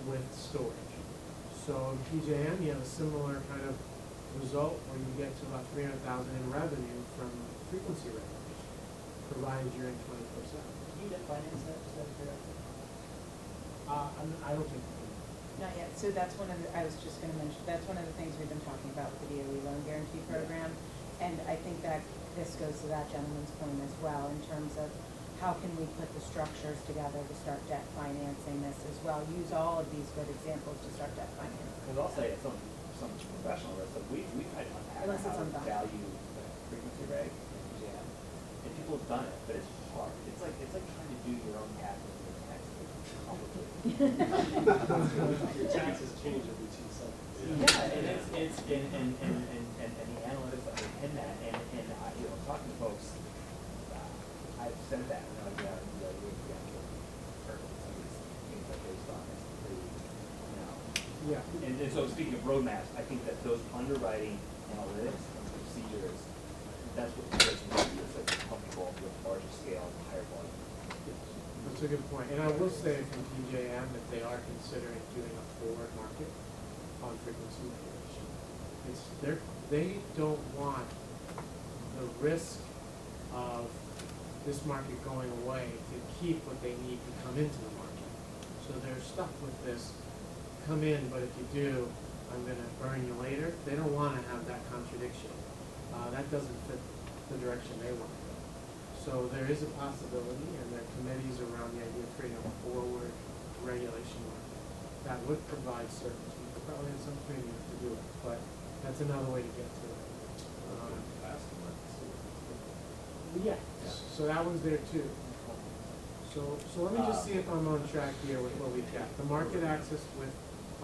with storage. So in PJM, you have a similar kind of result where you get to about $300,000 in revenue from frequency regulation, provided you're in 24/7. Can you finance that? I don't think we can. Not yet. So that's one of the, I was just going to mention, that's one of the things we've been talking about with the DOE loan guarantee program. And I think that this goes to that gentleman's point as well, in terms of how can we put the structures together to start debt financing this as well? Use all of these good examples to start debt financing. Because I'll say some professional risk, like we've had how to value the frequency reg in PJM, and people have done it, but it's hard. It's like trying to do your own calculus with taxes. It's complicated. Your taxes change every 2 seconds. Yeah, and it's and the analytics underpin that, and I, talking to folks, I've said that, Yeah. And so speaking of roadmaps, I think that those underwriting analytics and procedures, that's what makes me feel like comfortable with larger scale, higher volume. That's a good point. And I will say from PJM that they are considering doing a forward market on frequency regulation. They don't want the risk of this market going away to keep what they need to come into the market. So they're stuck with this, come in, but if you do, I'm gonna burn you later. They don't wanna have that contradiction. That doesn't fit the direction they want to go. So there is a possibility, and there are committees around the idea of creating a forward regulation market that would provide certainty. Probably have some premium to do it, but that's another way to get to it. Yeah, so that one's there too. So let me just see if I'm on track here with what we've got. The market access with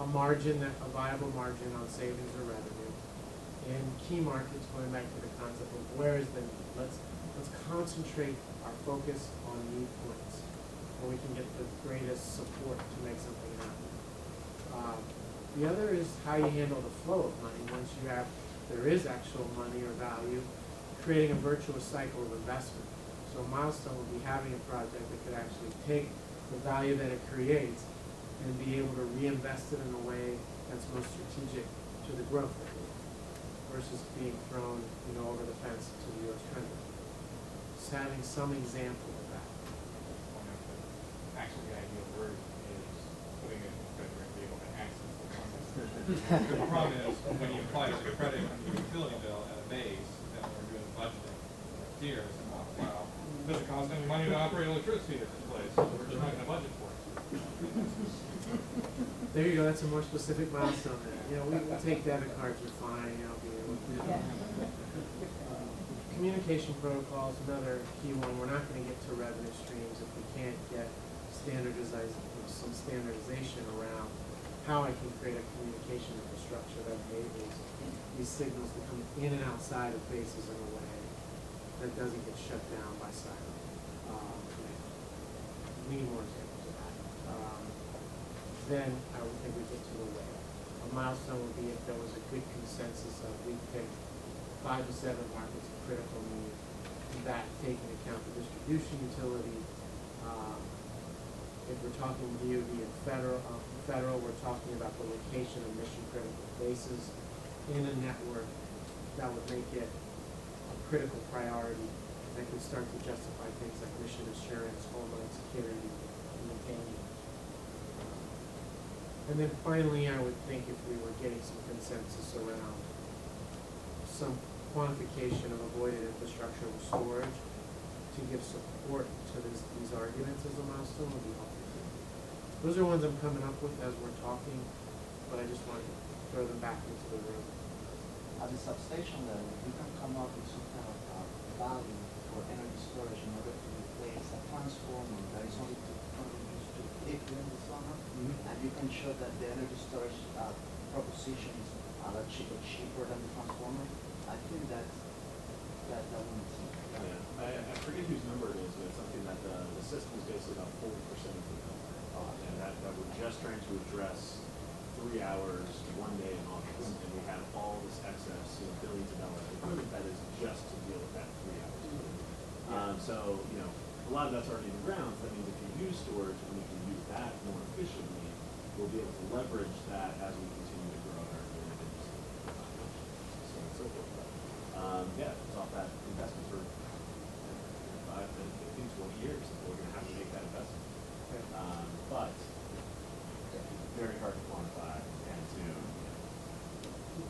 a margin, a viable margin on savings or revenue. In key markets, going back to the concept of where is the need. Let's concentrate our focus on need points where we can get the greatest support to make something happen. The other is how you handle the flow of money once there is actual money or value, creating a virtuous cycle of investment. So a milestone would be having a project that could actually take the value that it creates and be able to reinvest it in a way that's most strategic to the growth of it versus being thrown, over the fence to the U.S. Treasury. Just having some example of that. Actually, the ideal word is putting it in the treasury and being able to access the funds. The problem is, when you apply it to credit on your utility bill at a base, and we're doing budgeting next year, it's like, well, does it cost any money to operate electricity at this place? So we're just not gonna budget for it. There you go, that's a more specific milestone there. We'll take debit cards, are fine, communication protocols, another key one. We're not gonna get to revenue streams if we can't get some standardization around how I can create a communication infrastructure that enables these signals to come in and outside of bases in a way that doesn't get shut down by siren. We need more examples of that. Then I would think we get to the way. A milestone would be if there was a good consensus of we pick 5 to 7 markets of critical need that take into account the distribution utility. If we're talking DOD and federal, we're talking about the location of mission critical bases in a network that would make it a critical priority that could start to justify things like mission assurance, homeland security, and maintaining. And then finally, I would think if we were getting some consensus around some quantification of avoided infrastructure with storage to give support to these arguments as a milestone would be helpful. Those are ones I'm coming up with as we're talking, but I just wanted to throw them back into the room. At the substation level, we can come up with some kind of value for energy storage in order to replace a transformer that is only used to peak during the summer, and you can show that the energy storage proposition is a lot cheaper than the transformer. I think that wouldn't see. I forget whose number it is, but it's something that the system is basically about 40% of the bill. And that we're just trying to address 3 hours, 1 day in office, and we have all this excess, billions of dollars of equipment that is just to deal with that 3 hours. So, a lot of that's already in the ground, so that means if you use storage and we can use that more efficiently, we'll be able to leverage that as we continue to grow our business. So on and so forth. It's off that investment for 5 to 15, 20 years, we're going to have to make that investment. But very hard to quantify and to.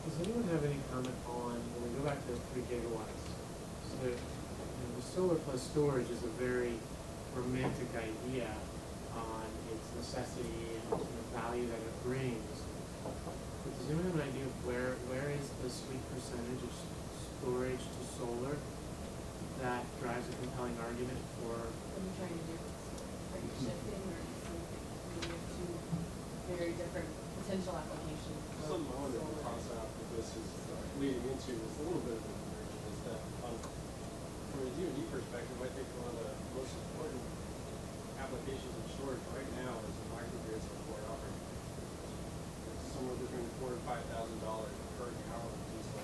Does anyone have any comment on when we go back to 3 gigawatts? So the solar plus storage is a very romantic idea on its necessity and the value that it brings. But does anyone have an idea of where is the sweet percentage of storage to solar that drives a compelling argument for? What are you trying to do? Are you shifting or two very different potential applications? Something I wanted to toss out that this is leading into is a little bit of information is that from a DOD perspective, I think one of the most important applications of storage right now is the microgrids for operating. somewhere between $4,000 and $5,000 per gallon of diesel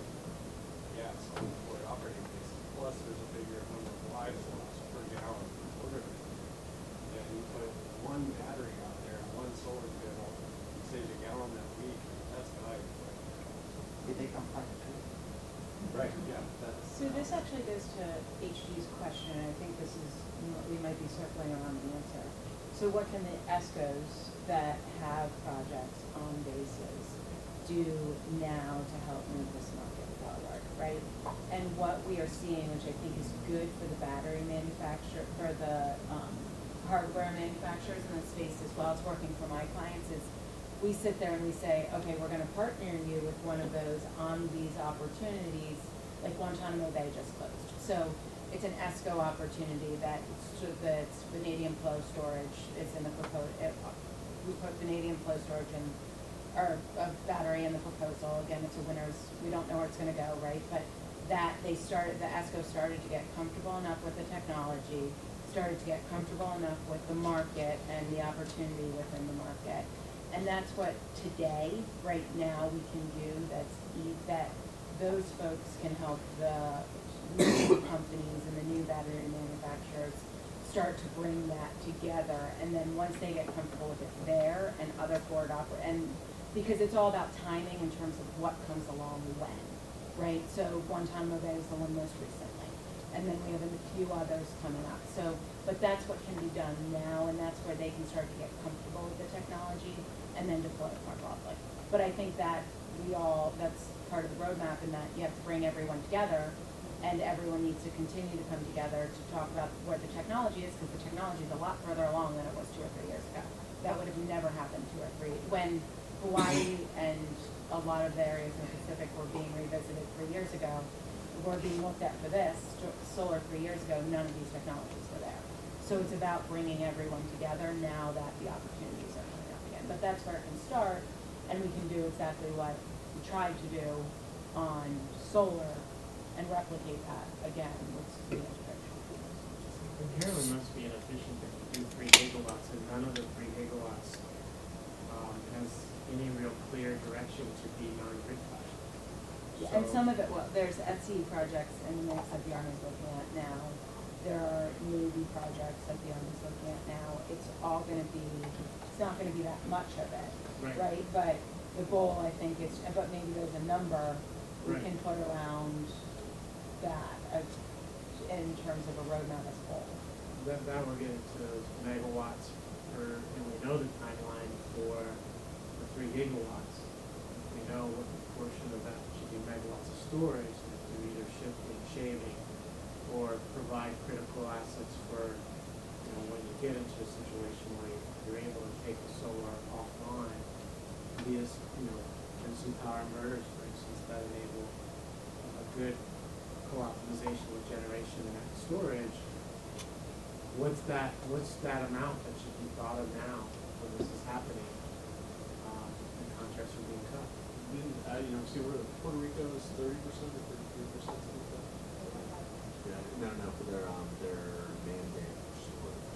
gas on a fully operating basis. Plus, there's a bigger number of lives lost per gallon per quarter. And you put one battery out there, one solar panel, saves a gallon that week. That's valuable. Did they come find it? Right, yeah, that's. So this actually goes to HG's question, and I think this is, we might be circling around the answer. So what can the ESCOs that have projects on bases do now to help move this market forward, right? And what we are seeing, which I think is good for the battery manufacturer, for the hardware manufacturers in the space as well, it's working for my clients, is we sit there and we say, okay, we're gonna partner you with one of those on these opportunities, like Guantanamo Bay just closed. So it's an ESCO opportunity that's vanadium flow storage is in the proposed, we put vanadium flow storage in, or a battery in the proposal. Again, it's a winner's, we don't know where it's gonna go, right? But that the ESCO started to get comfortable enough with the technology, started to get comfortable enough with the market and the opportunity within the market. And that's what today, right now, we can do that those folks can help the new companies and the new battery manufacturers start to bring that together. And then once they get comfortable with it there and other forward and because it's all about timing in terms of what comes along when, right? So Guantanamo Bay is the one most recently. And then we have a few others coming up. So, but that's what can be done now, and that's where they can start to get comfortable with the technology and then deploy it more broadly. But I think that that's part of the roadmap, in that you have to bring everyone together, and everyone needs to continue to come together to talk about what the technology is, because the technology is a lot further along than it was 2 or 3 years ago. That would have never happened when Hawaii and a lot of the areas in the Pacific were being revisited 3 years ago, were being looked at for this, solar 3 years ago, none of these technologies were there. So it's about bringing everyone together now that the opportunities are coming up again. But that's where it can start, and we can do exactly what we tried to do on solar and replicate that again with the integration. Inherently must be inefficient if you do 3 gigawatts and none of the 3 gigawatts has any real clear direction to be non-grid fired. Yeah, and some of it, well, there's SE projects in the mix that the Army's looking at now. There are Navy projects that the Army's looking at now. It's all gonna be, it's not gonna be that much of it, right? But the goal, I think, is, but maybe there's a number we can put around that in terms of a roadmap as a whole. That we're getting to megawatts per, and we know the timeline for the 3 gigawatts. We know what the portion of that should be megawatts of storage that do either shifting, shaving, or provide critical assets for, when you get into a situation where you're able to take the solar offline, via, some power inverters, for instance, that enable a good co-optimization with generation and storage. What's that amount that should be thought of now when this is happening, and contracts are being cut? See where Puerto Rico is 30% or 33%, something like that. Yeah, no, for their mandate for storage.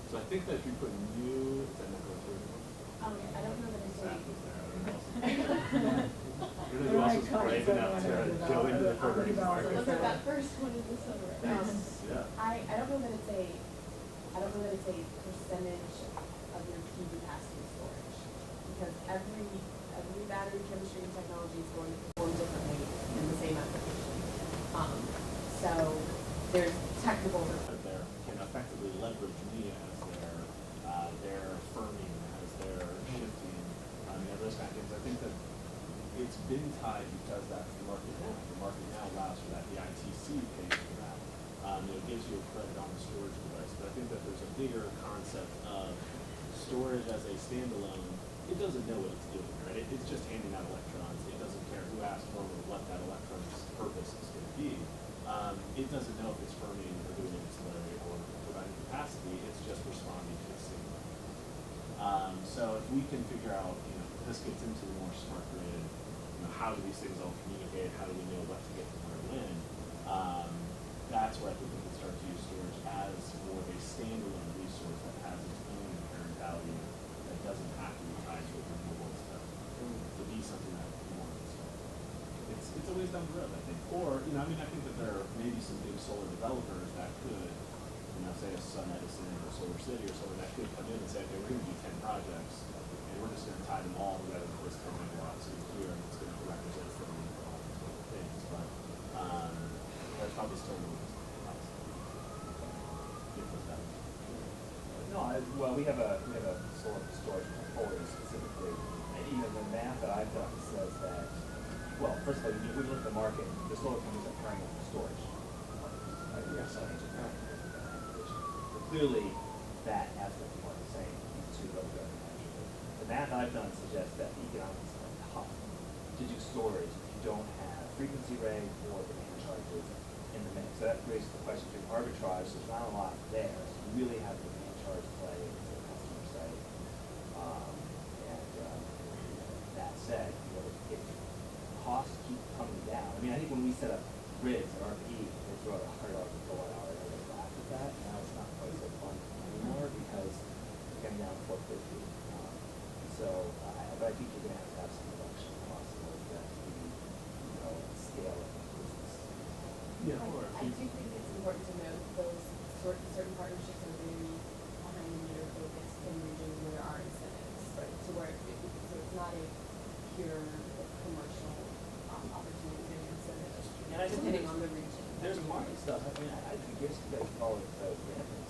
So I think that if you put new, is that not going through anymore? I don't know that it's Staff is there, I don't know. You know who else is brave enough to go into the Puerto Rico market? Look at that first one in the summer. Yeah. I don't know that it's a percentage of your PV capacity storage, because every battery chemistry and technology is going to perform differently in the same application. So there's technical. There can effectively leverage me as their firming, as their shifting, those kind of things. I think that it's been tied because that's the market now. The market now allows for that. The ITC pays for that. It gives you a credit on the storage device. But I think that there's a bigger concept of storage as a standalone. It doesn't know what it's doing, right? It's just handing out electrons. It doesn't care who asked for it or what that electron's purpose is going to be. It doesn't know if it's firming or doing ancillary or providing capacity. It's just responding to a signal. So if we can figure out, this gets into the more smart grid, how do these things all communicate? How do we know what to get from where when? That's where I think we can start to use storage as more of a standalone resource that has its own inherent value that doesn't have to be tied to a renewable stuff. be something that we want to install. It's a ways down the road, I think. Or, you know, I mean, I think that there are maybe some big solar developers that could, you know, say a Sun Edison or Solar City or someone that could come in and say, okay, we're gonna do 10 projects, and we're just gonna tie them all together for this 10 megawatts in here, and it's gonna represent for all these little things, but, that's probably still a little No, well, we have a solar storage portfolio specifically, and even the math that I've done says that, well, first of all, if we look at the market, the solar companies are trying to storage. Right? We are selling to but clearly, that aspect of what I'm saying, these two go together naturally. The math I've done suggests that the economics are tough to do storage if you don't have frequency rate or demand charges in the mix. So that raises the question of arbitrage. There's not a lot there, so you really have to charge play to the customer site. That said, you know, if costs keep coming down, I mean, I think when we set up grids at RPE, they throw out $100 a kilowatt hour and everybody laughed at that. Now it's not quite so fun anymore because it's getting down to $450. But I think you're going to have some reduction in costs in order for that to be, you know, scale of business. Yeah. I do think it's important to note those certain partnerships are very behind the meter focused in regions where there are incentives. Right. So it's not a pure commercial opportunity, there's incentives, And I think depending on the region. There's market stuff. I mean, I'd be curious if you guys follow the rampant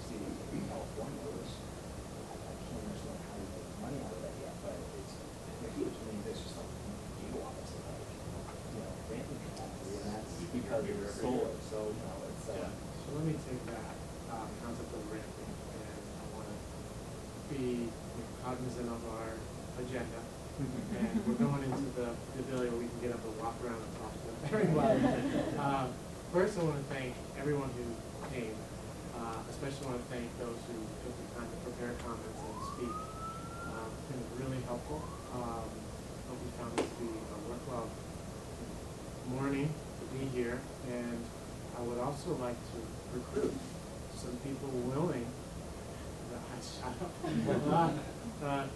cities in California, which I can't understand how you make money out of that yet, but they're huge. I mean, there's just like gigawatts of like, you know, rampant capacity, and that's because of the solar. So, you know, it's So let me take that concept of ramping, and I want to be cognizant of our agenda. And we're going into the ability where we can get up and walk around and talk to everybody. First, I want to thank everyone who came. Especially want to thank those who took the time to prepare comments and speak. It's been really helpful. Hope you found this to be a worthwhile morning to be here, and I would also like to recruit some people willing,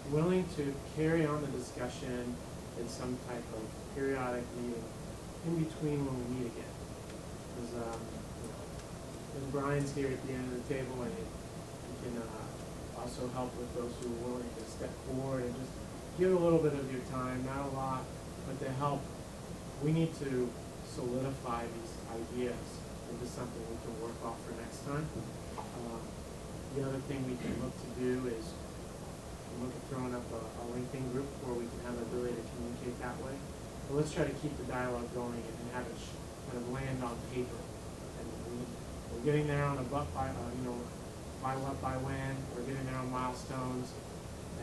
willing to carry on the discussion in some type of periodic meeting in between when we meet again. Because, and Brian's here at the end of the table, and he can also help with those who are willing to step forward and just give a little bit of your time, not a lot, but to help. We need to solidify these ideas into something we can work off for next time. The other thing we can look to do is look at throwing up a LinkedIn group where we can have the ability to communicate that way. But let's try to keep the dialogue going and have it kind of land on paper. And we're getting there on a by what, by when. We're getting there on milestones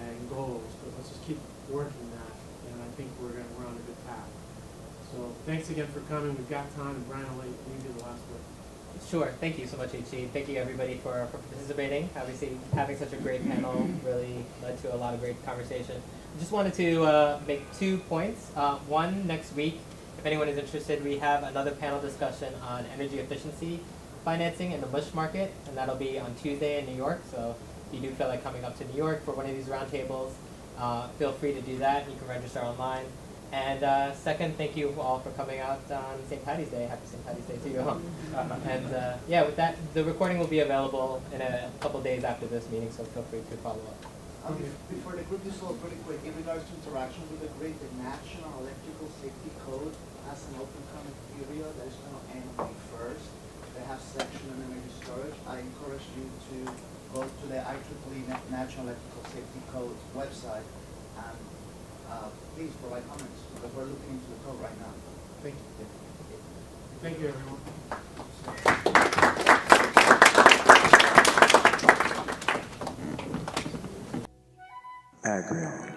and goals. But let's just keep working that, and I think we're on a good path. So thanks again for coming. We've got time, and Brian, I'll leave you the last word. Sure. Thank you so much, HC. Thank you, everybody, for participating. Obviously, having such a great panel really led to a lot of great conversation. I just wanted to make 2 points. One, next week, if anyone is interested, we have another panel discussion on energy efficiency financing in the bush market, and that'll be on Tuesday in New York. So if you do feel like coming up to New York for one of these roundtables, feel free to do that. You can register online. And second, thank you all for coming out on St. Patty's Day. Happy St. Patty's Day to you all. And yeah, with that, the recording will be available in a couple days after this meeting, so feel free to follow up. Before the group is all pretty quick, in regards to interaction with the grid, the National Electrical Safety Code has an open comment period that is going to end May 1st. They have section on energy storage. I encourage you to go to the IEEE National Electrical Safety Code website and please provide comments, because we're looking into the code right now. Thank you. Thank you, everyone. Agrion.